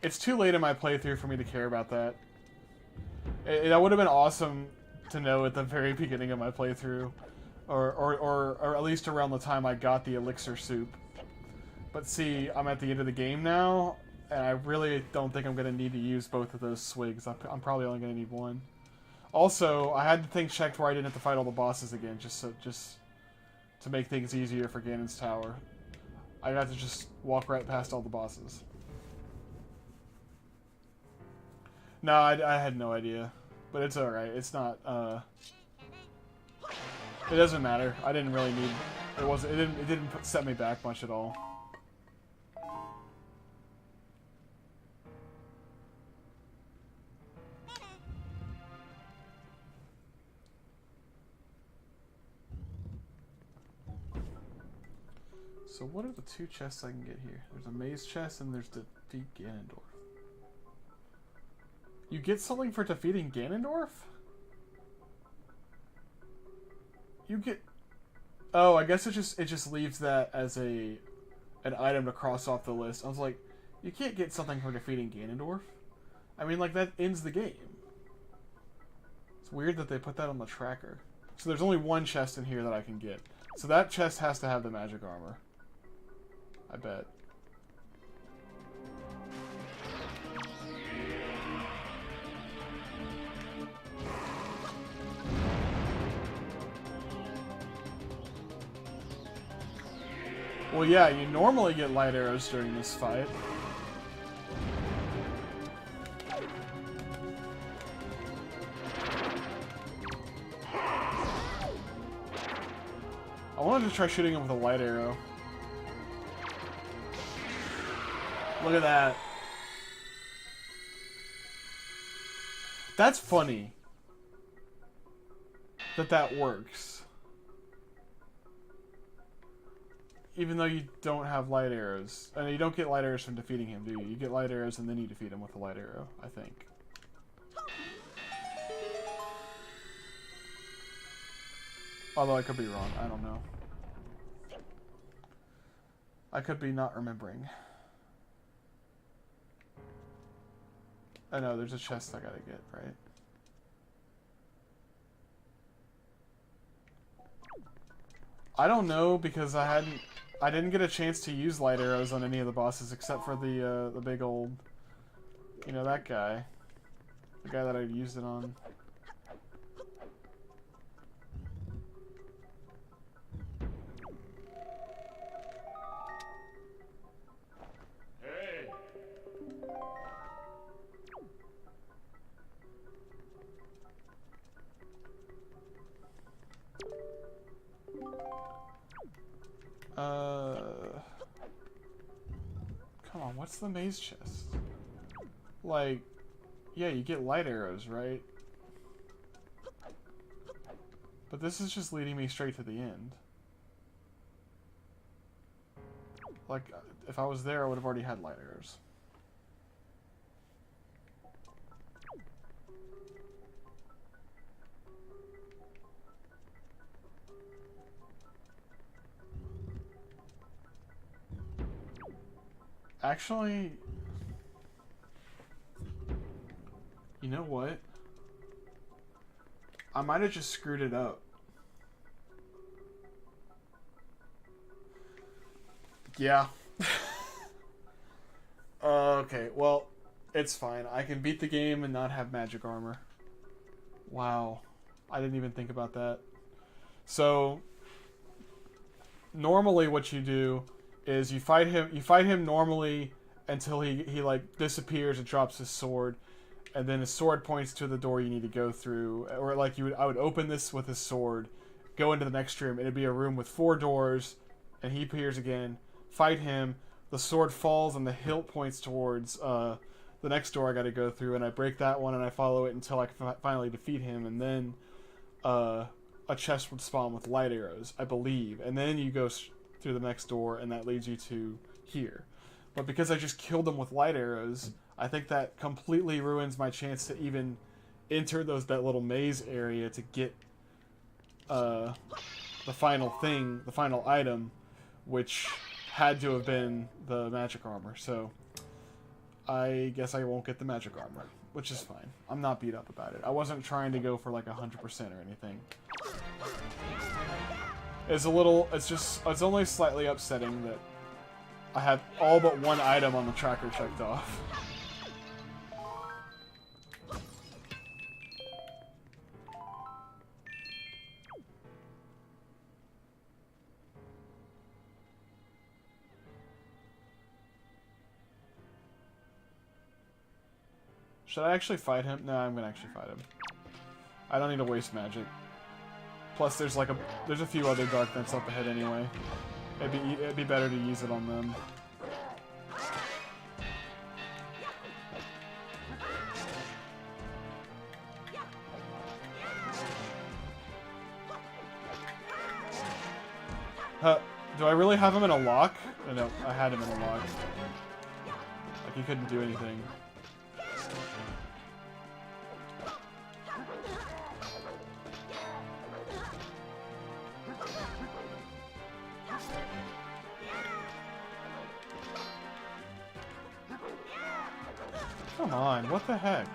It's too late in my playthrough for me to care about that. That would have been awesome to know at the very beginning of my playthrough. Or at least around the time I got the elixir soup. But see, I'm at the end of the game now, and I really don't think I'm going to need to use both of those swigs. I'm probably only going to need one. Also, I had the thing checked where I didn't have to fight all the bosses again, just to make things easier for Ganon's Tower. I got to just walk right past all the bosses. No, I had no idea. But it's alright. It's not, it doesn't matter. I didn't really need... It didn't set me back much at all. So what are the two chests I can get here? There's a maze chest and there's defeat Ganondorf. You get something for defeating Ganondorf? You get... Oh, I guess it just leaves that as an item to cross off the list. I was like, you can't get something for defeating Ganondorf. I mean, like, that ends the game. It's weird that they put that on the tracker. So there's only one chest in here that I can get. So that chest has to have the magic armor. I bet. Well, yeah, you normally get light arrows during this fight. I wanted to try shooting him with a light arrow. Look at that. That's funny. That works. Even though you don't have light arrows. And you don't get light arrows from defeating him, do you? You get light arrows and then you defeat him with a light arrow, I think. Although I could be wrong. I don't know. I could be not remembering. I know, there's a chest I gotta get, right? I don't know, because I didn't get a chance to use light arrows on any of the bosses except for the big old, you know, that guy. The guy that I used it on. Come on, what's the maze chest? Like, yeah, you get light arrows, right? But this is just leading me straight to the end. Like, if I was there, I would have already had light arrows. Actually, you know what? I might have just screwed it up. Yeah. Okay, well, it's fine. I can beat the game and not have magic armor. Wow. I didn't even think about that. So, normally what you do is you fight him normally until he like disappears and drops his sword, and then his sword points to the door you need to go through, or like I would open this with his sword, go into the next room, and it'd be a room with 4 doors, and he appears again, fight him, the sword falls and the hilt points towards the next door I gotta go through, and I break that one and I follow it until I can finally defeat him, and then a chest would spawn with light arrows, I believe, and then you go through the next door, and that leads you to here. But because I just killed them with light arrows, I think that completely ruins my chance to even enter that little maze area to get the final thing, the final item, which had to have been the magic armor. So I guess I won't get the magic armor, which is fine. I'm not beat up about it. I wasn't trying to go for like 100% or anything. It's only slightly upsetting that I have all but one item on the tracker checked off. Should I actually fight him? No, I'm gonna actually fight him. I don't need to waste magic. Plus, there's a few other Dark Knights up ahead anyway. It'd be better to use it on them. Do I really have him in a lock? No, I had him in a lock. Like, he couldn't do anything. Come on, what the heck?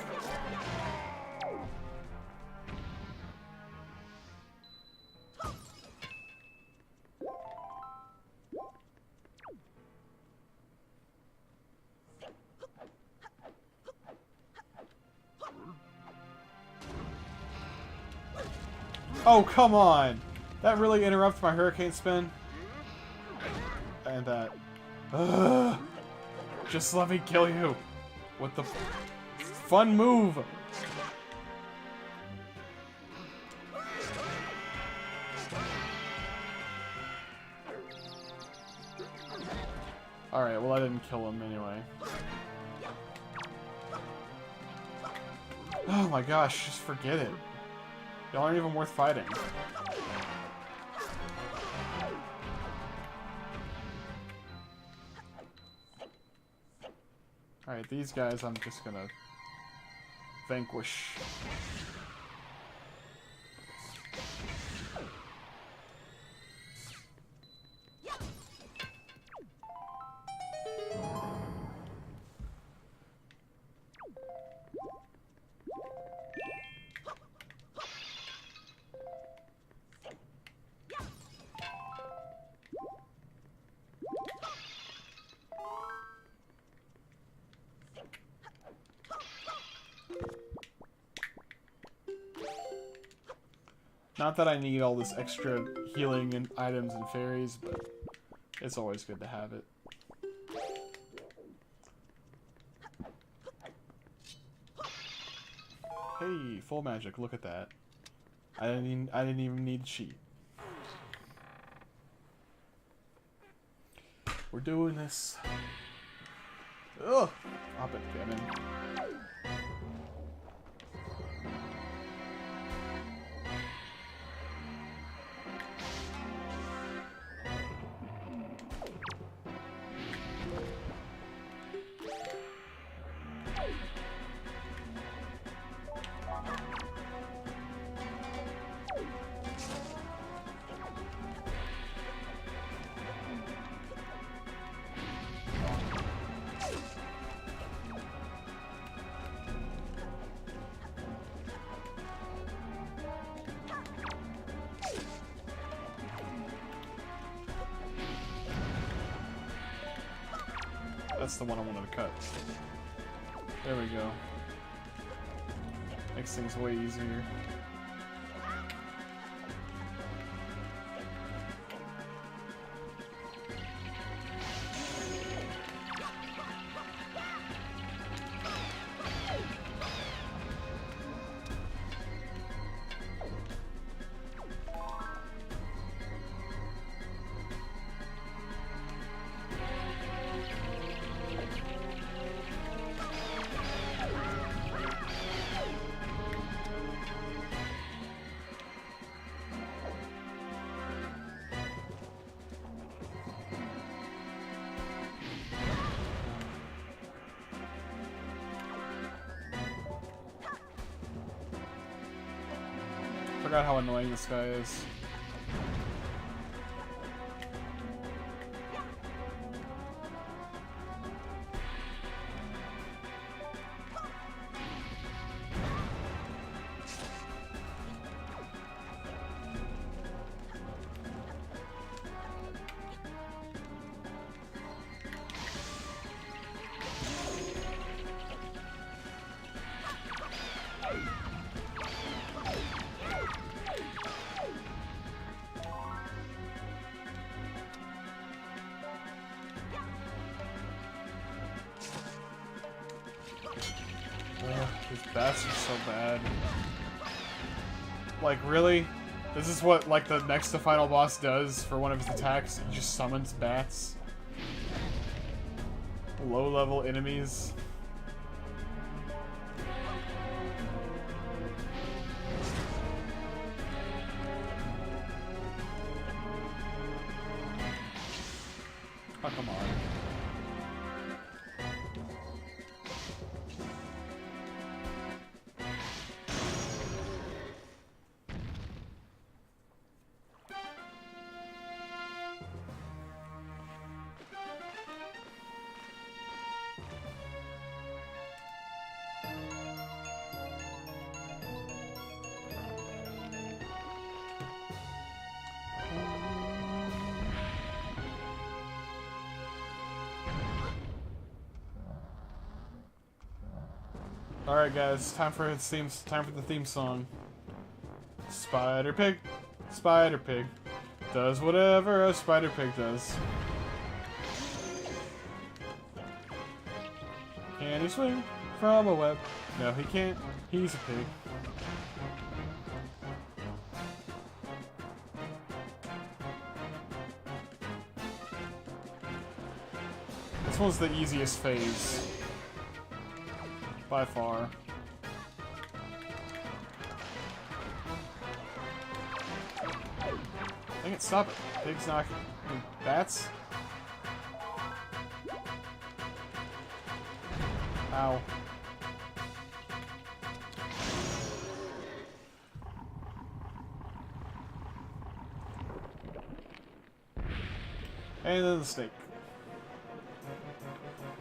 Oh, come on! That really interrupts my hurricane spin. And that. Ugh. Just let me kill you. What the fun move? Alright, well I didn't kill him anyway. Oh my gosh, just forget it. Y'all aren't even worth fighting. Alright, these guys I'm just gonna vanquish. Not that I need all this extra healing and items and fairies, but it's always good to have it. Hey, full magic, look at that. I didn't even need cheat. We're doing this. Ugh! Hop it, Gammon. That's the one I wanted to cut. There we go. Makes things way easier. Forgot how annoying this guy is. These bats are so bad. Like, really? This is what, like, the next to final boss does for one of his attacks? He just summons bats. Low-level enemies. Oh, come on. Alright guys, time for the theme song. Spider Pig, Spider Pig, does whatever a Spider Pig does. Can he swing from a web? No, he can't. He's a pig. This one's the easiest phase. By far. Dang it, stop it. Pig's not... I mean, bats? Ow. And then the snake.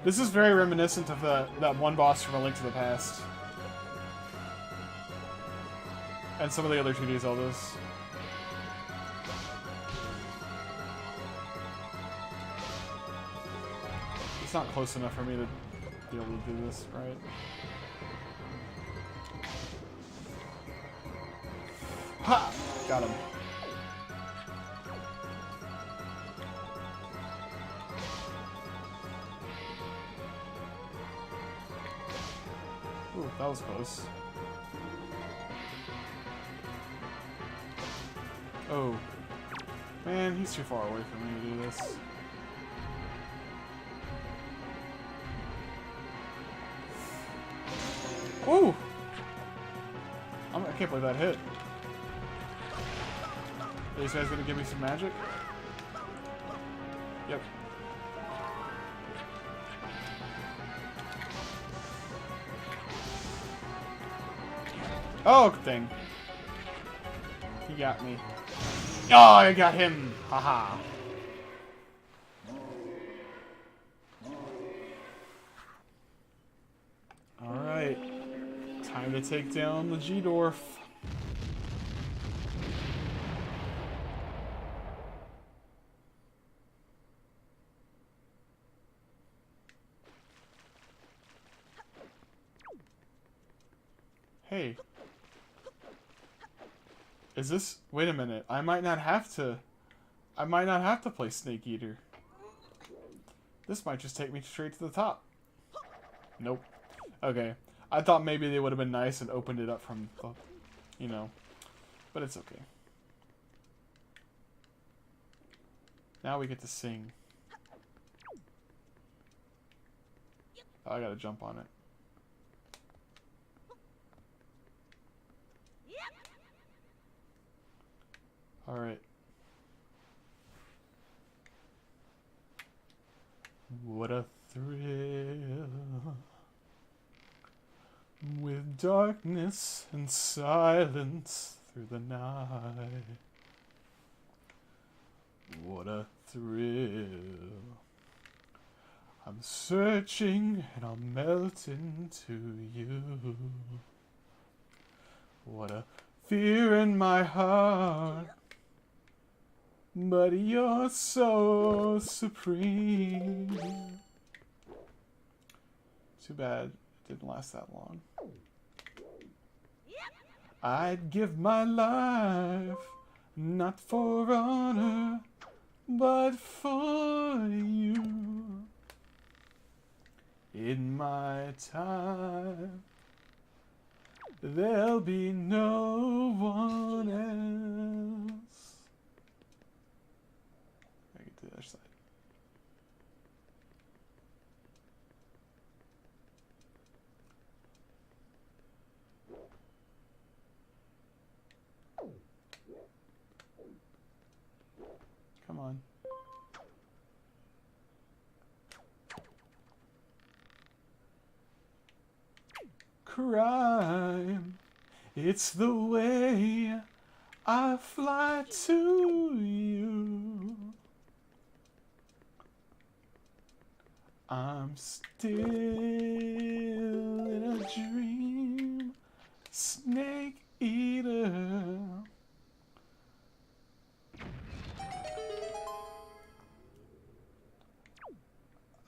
This is very reminiscent of that one boss from A Link to the Past. And some of the other 2D Zeldas. It's not close enough for me to be able to do this, right? Ha! Got him. Ooh, that was close. Oh. Man, he's too far away for me to do this. Ooh! I can't believe that hit. Are these guys gonna give me some magic? Yep. Oh, dang. He got me. Oh, I got him! Haha. Alright. Time to take down the G-Dwarf. Hey. Is this... Wait a minute. I might not have to play Snake Eater. This might just take me straight to the top. Nope. Okay. I thought maybe they would have been nice and opened it up from, you know. But it's okay. Now we get to sing. Oh, I gotta jump on it. Alright. What a thrill. With darkness and silence through the night. What a thrill. I'm searching and I'll melt into you. What a fear in my heart. But you're so supreme. Too bad it didn't last that long. I'd give my life, not for honor, but for you. In my time There'll be no one else. I get to the other side. Come on. Crime, it's the way I fly to you. I'm still in a dream, snake eater.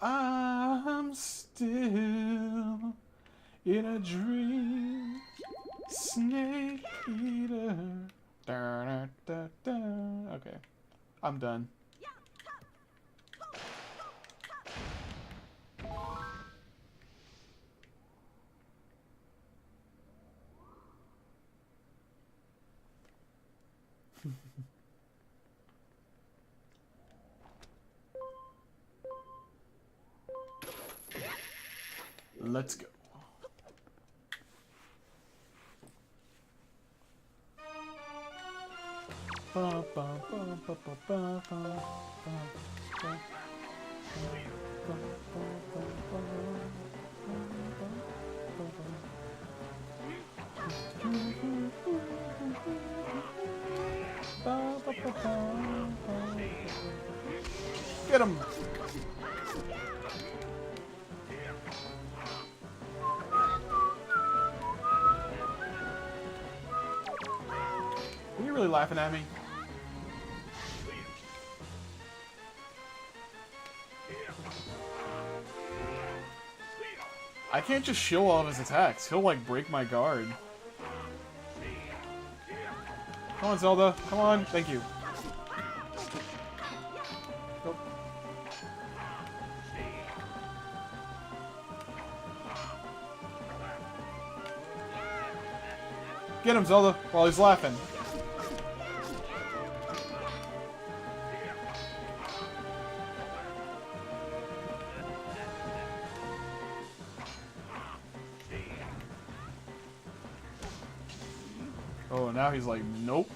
I'm still in a dream, snake eater. Da, da, da. Okay, I'm done. Let's go. Get him! Are you really laughing at me? I can't just shield all of his attacks. He'll, like, break my guard. Come on, Zelda. Come on. Thank you. Nope. Get him, Zelda, while he's laughing. Oh, now he's like, nope.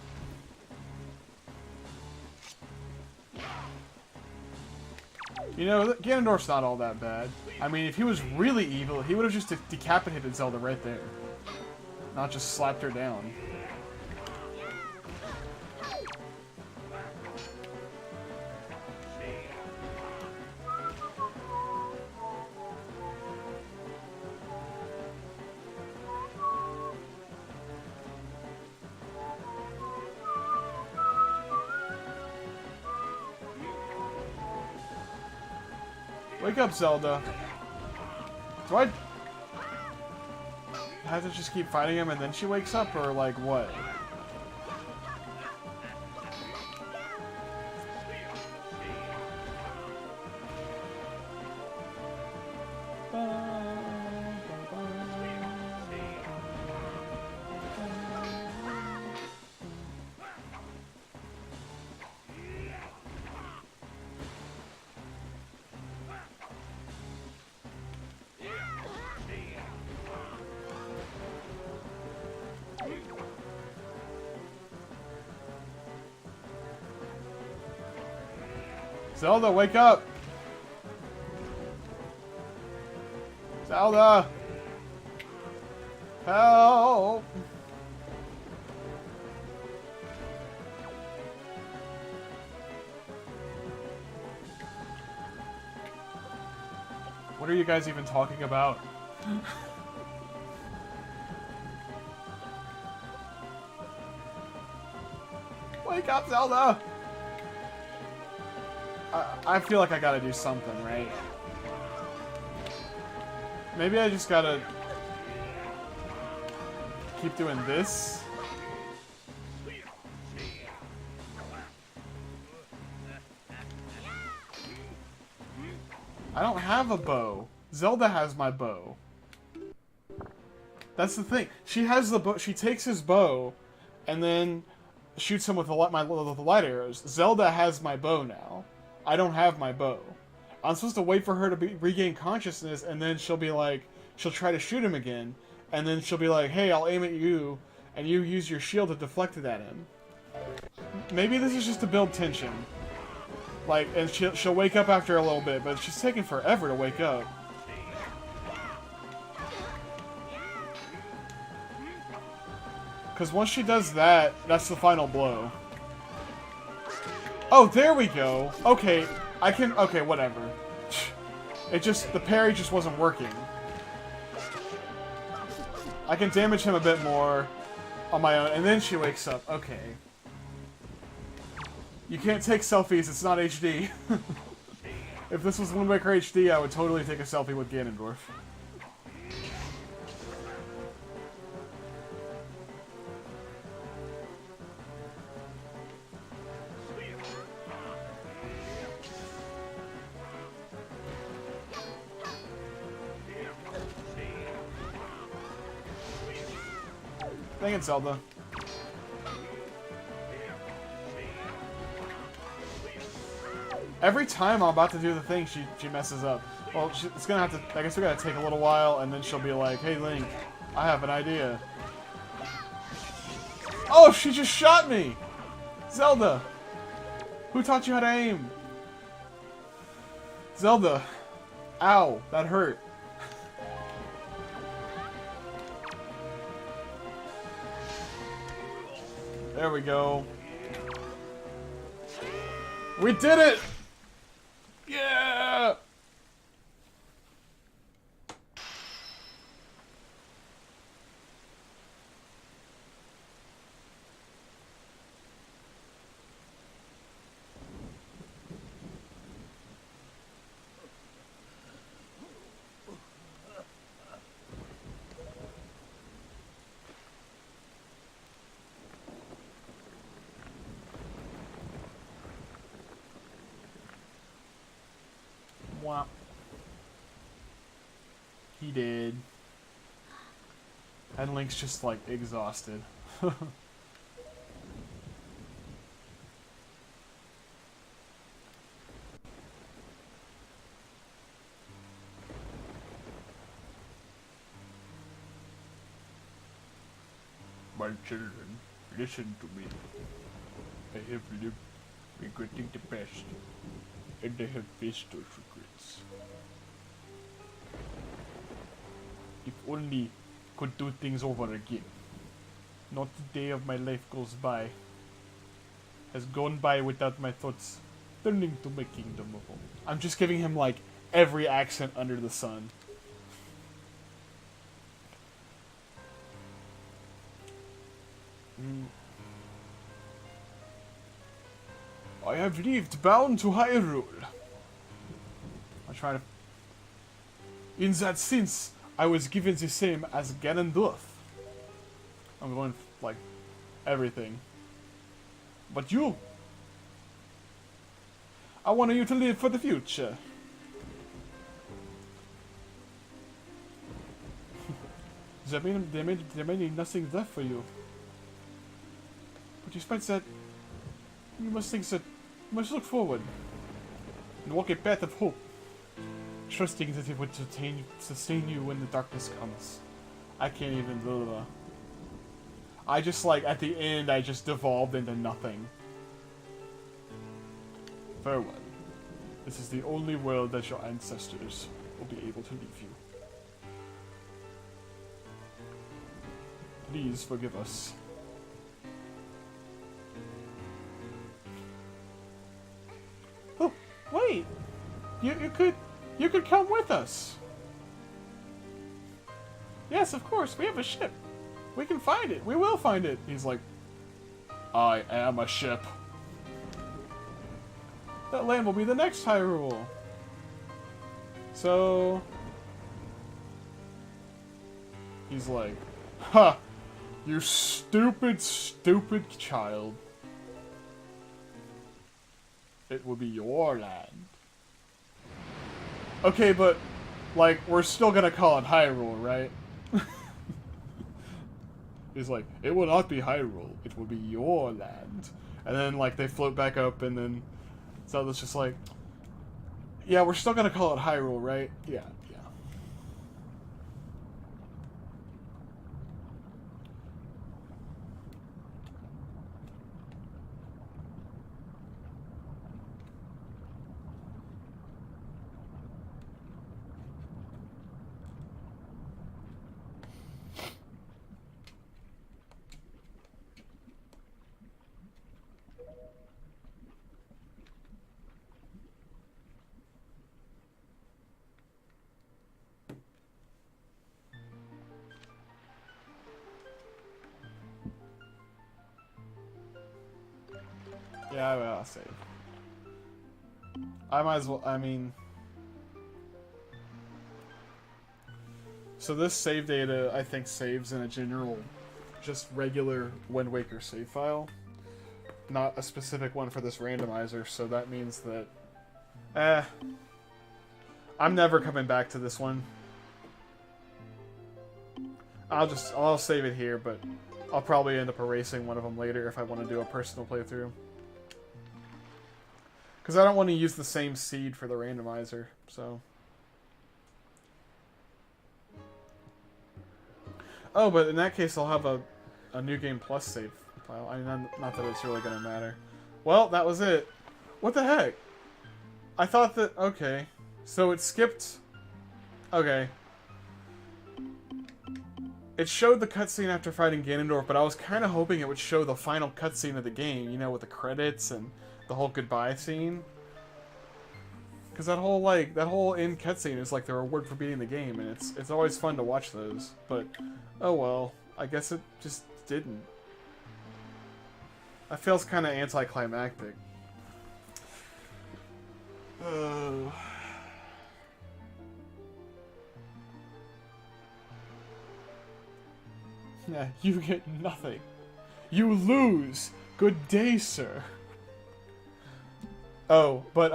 You know, Ganondorf's not all that bad. I mean, if he was really evil, he would have just decapitated Zelda right there. Not just slapped her down. Wake up, Zelda. Do I have to just keep fighting him and then she wakes up, or like what? Zelda, wake up! Zelda! Help! What are you guys even talking about? Wake up, Zelda! I feel like I gotta do something, right? Maybe I just gotta keep doing this. I don't have a bow. Zelda has my bow. That's the thing. She has the bow. She takes his bow, and then shoots him with the light arrows. Zelda has my bow now. I don't have my bow. I'm supposed to wait for her to regain consciousness, and then she'll be like, she'll try to shoot him again, and then she'll be like, hey, I'll aim at you, and you use your shield to deflect it at him. Maybe this is just to build tension. Like, and she'll wake up after a little bit, but she's taking forever to wake up. Because once she does that, that's the final blow. Oh, there we go. Okay, okay, whatever. It just, the parry just wasn't working. I can damage him a bit more on my own, and then she wakes up. Okay. You can't take selfies, it's not HD. If this was Wind Waker HD, I would totally take a selfie with Ganondorf. Dang it, Zelda. Every time I'm about to do the thing, she messes up. Well, it's gonna have to, I guess we gotta take a little while, and then she'll be like, hey Link, I have an idea. Oh, she just shot me! Zelda! Who taught you how to aim? Zelda. Ow, that hurt. There we go. We did it! Yeah! Womp. He did. And Link's just, like, exhausted. My children, listen to me. I have lived regretting the past, and I have faced those regrets. If only could do things over again. Not a day of my life goes by. Has gone by without my thoughts turning to my kingdom of home. I'm just giving him like every accent under the sun. I have lived bound to Hyrule. I try to... In that sense, I was given the same as Ganondorf. I'm going like everything. But you... I wanted you to live for the future. there may be nothing left for you. But despite that, you must think that you must look forward and walk a path of hope, trusting that it would sustain you when the darkness comes. I can't even blah. I just like at the end I just devolved into nothing. Farewell. This is the only world that your ancestors will be able to leave you. Please forgive us. Oh, wait! You could come with us. Yes, of course, we have a ship. We can find it. We will find it. He's like, I am a ship. That land will be the next Hyrule. So... He's like, ha! You stupid, stupid child. It will be your land. Okay, but, like, we're still gonna call it Hyrule, right? He's like, it will not be Hyrule, it will be your land. And then, like, they float back up, and then Zelda's just like, yeah, we're still gonna call it Hyrule, right? Yeah, yeah. Yeah, I'll save. I might as well, I mean... So this save data, I think, saves in a general, just regular Wind Waker save file. Not a specific one for this randomizer, so that means that... I'm never coming back to this one. I'll save it here, but I'll probably end up erasing one of them later if I want to do a personal playthrough. Because I don't want to use the same seed for the randomizer, so... Oh, but in that case, I'll have a New Game Plus save file. I mean, not that it's really going to matter. Well, that was it. What the heck? I thought that... Okay. So it skipped... Okay. It showed the cutscene after fighting Ganondorf, but I was kind of hoping it would show the final cutscene of the game, you know, with the credits and the whole goodbye scene. Because that whole end cutscene is like the reward for beating the game, and it's always fun to watch those. But, oh well, I guess it just didn't. That feels kind of anticlimactic. Yeah, you get nothing. You lose. Good day, sir. Oh, but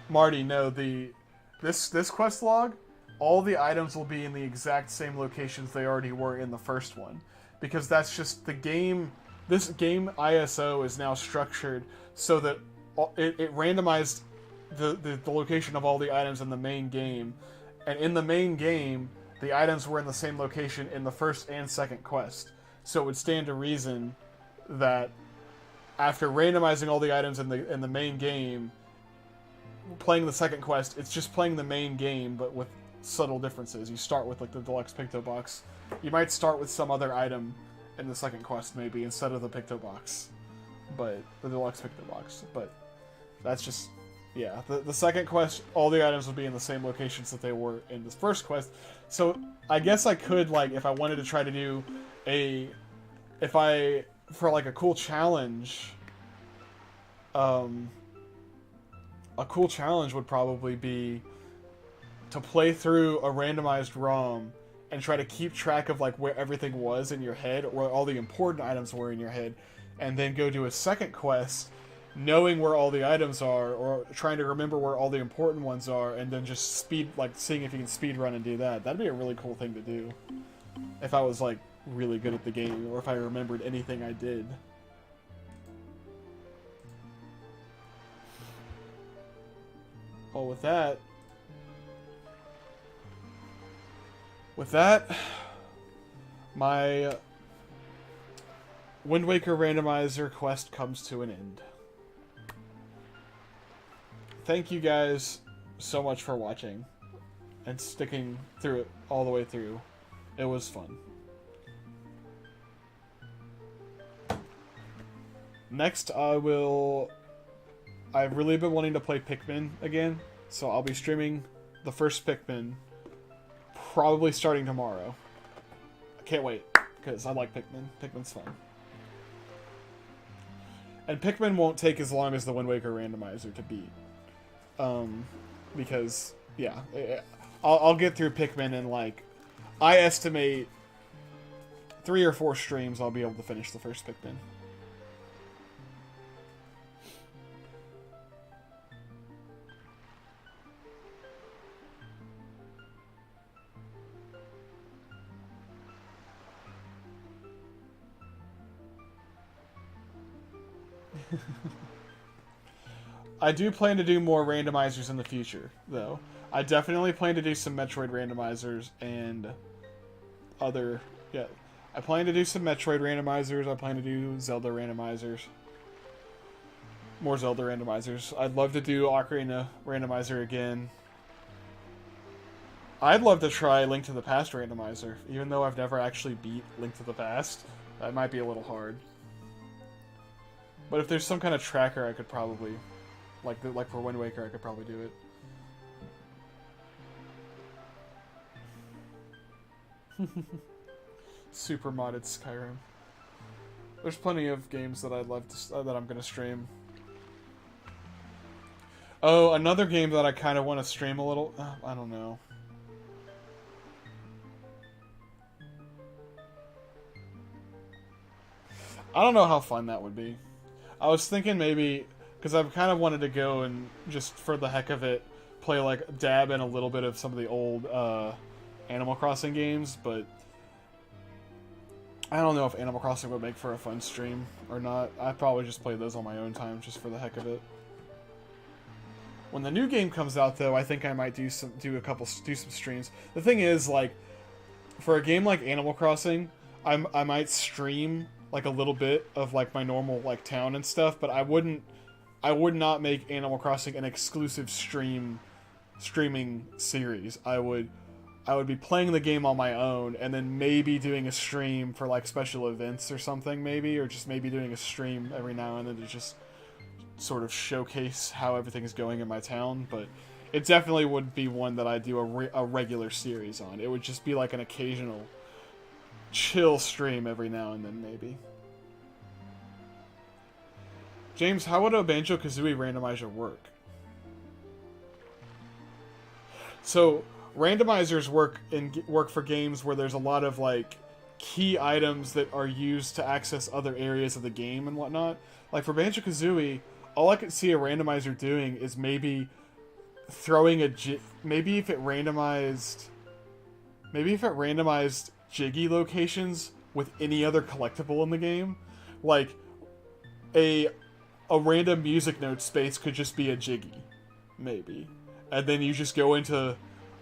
Marty, no, this quest log, all the items will be in the exact same locations they already were in the first one, because that's just the game. This game ISO is now structured so that it randomized the location of all the items in the main game, and in the main game, the items were in the same location in the first and second quest. So it would stand to reason that after randomizing all the items in the main game, playing the second quest, it's just playing the main game, but with subtle differences. You start with, like, the deluxe Picto Box. You might start with some other item in the second quest, maybe, instead of the Picto Box. But, the deluxe Picto Box. But, that's just... Yeah, the second quest, all the items would be in the same locations that they were in this first quest. So, I guess I could, like, if I wanted to try to do for, like, a cool challenge... A cool challenge would probably be to play through a randomized ROM and try to keep track of, like, where everything was in your head, or where all the important items were in your head, and then go do a second quest knowing where all the items are, or trying to remember where all the important ones are, and then just seeing if you can speed run and do that. That'd be a really cool thing to do. If I was, like, really good at the game, or if I remembered anything I did. Well, with that, my Wind Waker randomizer quest comes to an end. Thank you guys so much for watching and sticking through it all the way through. It was fun. Next, I've really been wanting to play Pikmin again, so I'll be streaming the first Pikmin probably starting tomorrow. I can't wait, because I like Pikmin. Pikmin's fun. And Pikmin won't take as long as the Wind Waker randomizer to beat. Because, yeah, I'll get through Pikmin in, like, I estimate 3 or 4 streams I'll be able to finish the first Pikmin. I do plan to do more randomizers in the future, though. I definitely plan to do some Metroid randomizers and other... Yeah, I plan to do some Metroid randomizers. I plan to do Zelda randomizers. More Zelda randomizers. I'd love to do Ocarina randomizer again. I'd love to try Link to the Past randomizer, even though I've never actually beat Link to the Past. That might be a little hard. But if there's some kind of tracker, I could probably... Like for Wind Waker, I could probably do it. Super modded Skyrim. There's plenty of games that I'd love to that I'm gonna stream. Oh, another game that I kind of want to stream a little. I don't know. I don't know how fun that would be. I was thinking maybe, because I've kind of wanted to go and just for the heck of it, play like dab in a little bit of some of the old Animal Crossing games, but I don't know if Animal Crossing would make for a fun stream or not. I'd probably just play those on my own time, just for the heck of it. When the new game comes out, though, I think I might do some streams. The thing is, like, for a game like Animal Crossing, I might stream like a little bit of like my normal like town and stuff, but I would not make Animal Crossing an exclusive streaming series. I would be playing the game on my own and then maybe doing a stream for like special events or something, maybe, or just maybe doing a stream every now and then to just sort of showcase how everything's going in my town. But it definitely would be one that I do a regular series on. It would just be like an occasional chill stream every now and then, maybe. James, how would a Banjo-Kazooie randomizer work? So, randomizers work for games where there's a lot of like key items that are used to access other areas of the game and whatnot. Like for Banjo-Kazooie, all I could see a randomizer doing is maybe throwing maybe if it randomized Jiggy locations with any other collectible in the game, like a random music note space could just be a Jiggy, maybe, and then you just go into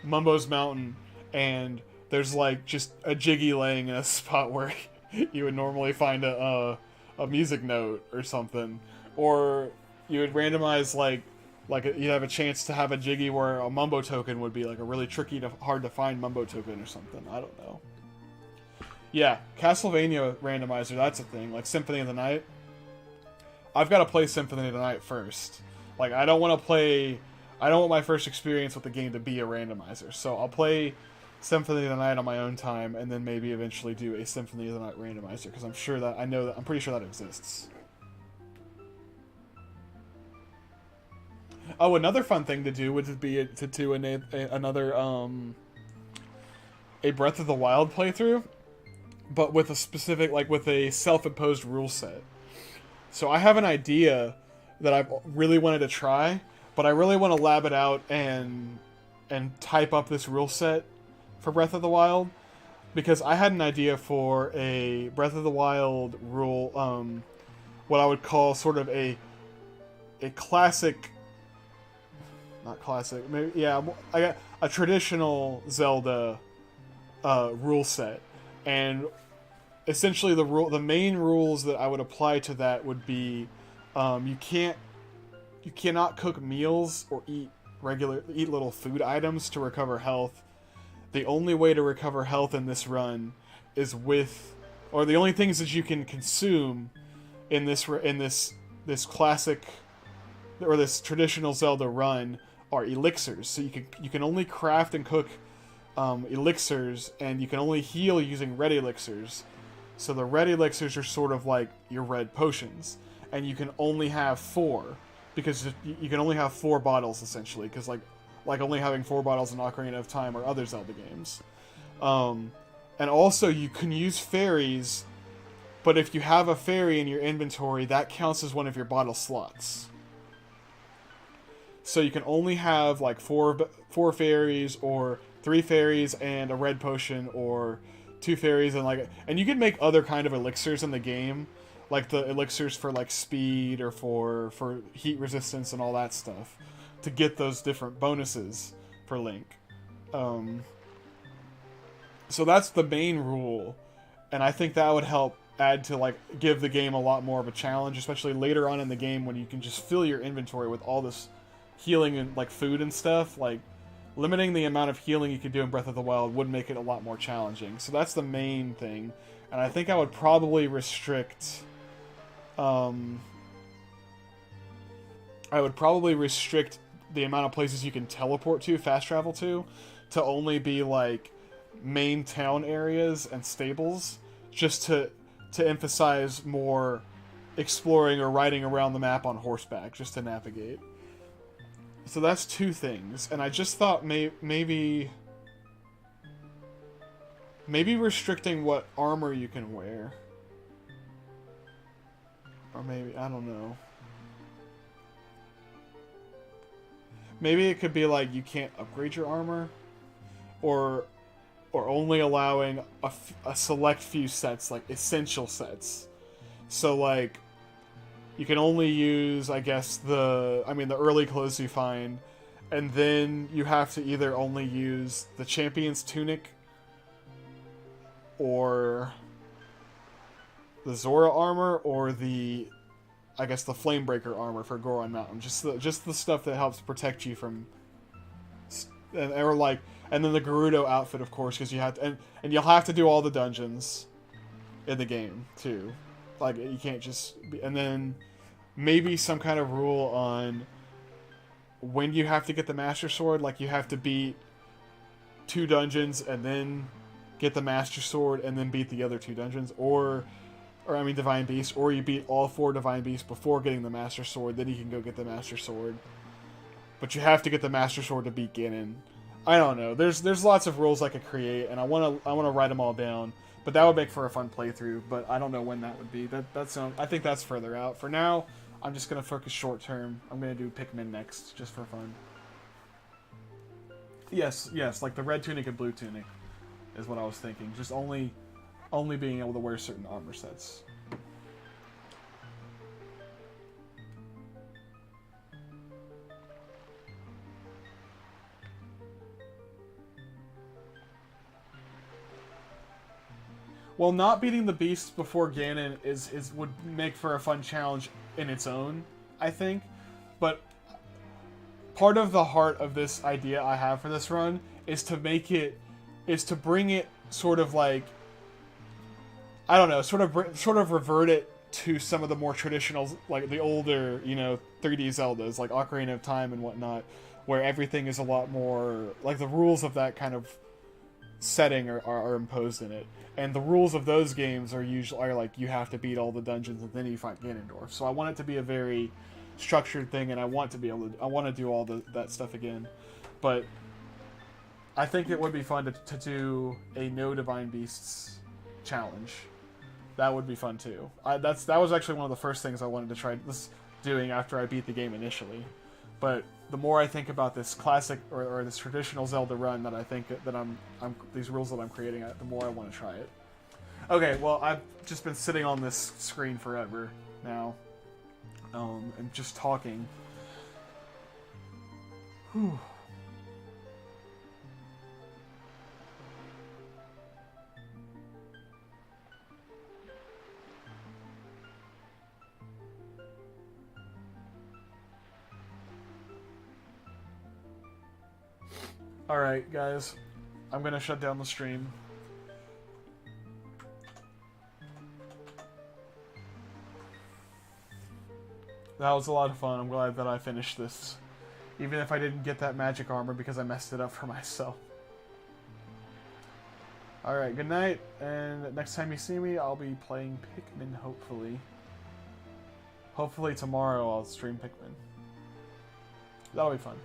Mumbo's Mountain and there's like just a Jiggy laying in a spot where you would normally find a music note or something, or you would randomize like you'd have a chance to have a Jiggy where a Mumbo token would be like a really tricky hard to find Mumbo token or something. I don't know. Yeah, Castlevania randomizer, that's a thing. Like Symphony of the Night. I've got to play Symphony of the Night first. Like, I don't want my first experience with the game to be a randomizer. So I'll play Symphony of the Night on my own time, and then maybe eventually do a Symphony of the Night randomizer, because I'm pretty sure that exists. Oh, another fun thing to do would be to do another a Breath of the Wild playthrough, but with a specific, like with a self-imposed rule set. So I have an idea that I've really wanted to try, but I really want to lab it out and type up this rule set for Breath of the Wild, because I had an idea for a Breath of the Wild rule, what I would call sort of a classic, not classic, maybe, yeah, I got a traditional Zelda rule set, and essentially the main rules that I would apply to that would be, you cannot cook meals or eat little food items to recover health. The only way to recover health in this run is or the only things that you can consume in this classic or this traditional Zelda run are elixirs. So you can only craft and cook elixirs, and you can only heal using red elixirs. So the red elixirs are sort of like your red potions, and you can only have 4, because you can only have 4 bottles essentially, because like only having 4 bottles in Ocarina of Time or other Zelda games. And also you can use fairies, but if you have a fairy in your inventory, that counts as one of your bottle slots. So you can only have like 4 fairies, or 3 fairies and a red potion, or 2 fairies and you can make other kind of elixirs in the game. like the elixirs for like speed or for heat resistance and all that stuff to get those different bonuses for Link. So that's the main rule, and I think that would help add to like give the game a lot more of a challenge, especially later on in the game when you can just fill your inventory with all this healing and like food and stuff. Like limiting the amount of healing you could do in Breath of the Wild would make it a lot more challenging. So that's the main thing, and I think I would probably restrict. I would probably restrict the amount of places you can teleport to, fast travel to only be like main town areas and stables, just to emphasize more exploring or riding around the map on horseback, just to navigate. So that's two things, and I just thought maybe restricting what armor you can wear. Or maybe, I don't know. Maybe it could be like you can't upgrade your armor, or only allowing a select few sets, like essential sets. So like you can only use, I guess, the early clothes you find, and then you have to either only use the champion's tunic or the Zora armor, or the, I guess, the Flamebreaker armor for Goron Mountain. Just the stuff that helps protect you from, or like, and then the Gerudo outfit, of course, because you have to, and you'll have to do all the dungeons in the game too. Like you can't just be, and then maybe some kind of rule on when you have to get the Master Sword. Like you have to beat 2 dungeons and then get the Master Sword and then beat the other 2 dungeons, or Divine Beast, or you beat all 4 Divine Beasts before getting the Master Sword, then you can go get the Master Sword. But you have to get the Master Sword to beat Ganon. I don't know. There's lots of rules I could create, and I wanna write them all down. But that would make for a fun playthrough. But I don't know when that would be. I think that's further out. For now, I'm just gonna focus short term. I'm gonna do Pikmin next, just for fun. Yes, like the red tunic and blue tunic is what I was thinking. Just only being able to wear certain armor sets. Well, not beating the beasts before Ganon would make for a fun challenge in its own, I think. But part of the heart of this idea I have for this run is to bring it sort of like, I don't know, sort of revert it to some of the more traditional, like the older, 3D Zeldas, like Ocarina of Time and whatnot, where everything is a lot more, like the rules of that kind of setting are imposed in it. And the rules of those games are like you have to beat all the dungeons and then you fight Ganondorf. So I want it to be a very structured thing, and I want to do all that stuff again. But I think it would be fun to do a no Divine Beasts challenge. That would be fun too. That was actually one of the first things I wanted to try doing after I beat the game initially. But the more I think about this classic or this traditional Zelda run, that I think that I'm these rules that I'm creating, the more I want to try it. Okay, well, I've just been sitting on this screen forever now, and just talking. Whew. Alright, guys. I'm gonna shut down the stream. That was a lot of fun. I'm glad that I finished this. Even if I didn't get that magic armor because I messed it up for myself. Alright, good night. And next time you see me, I'll be playing Pikmin, hopefully. Hopefully tomorrow I'll stream Pikmin. That'll be fun.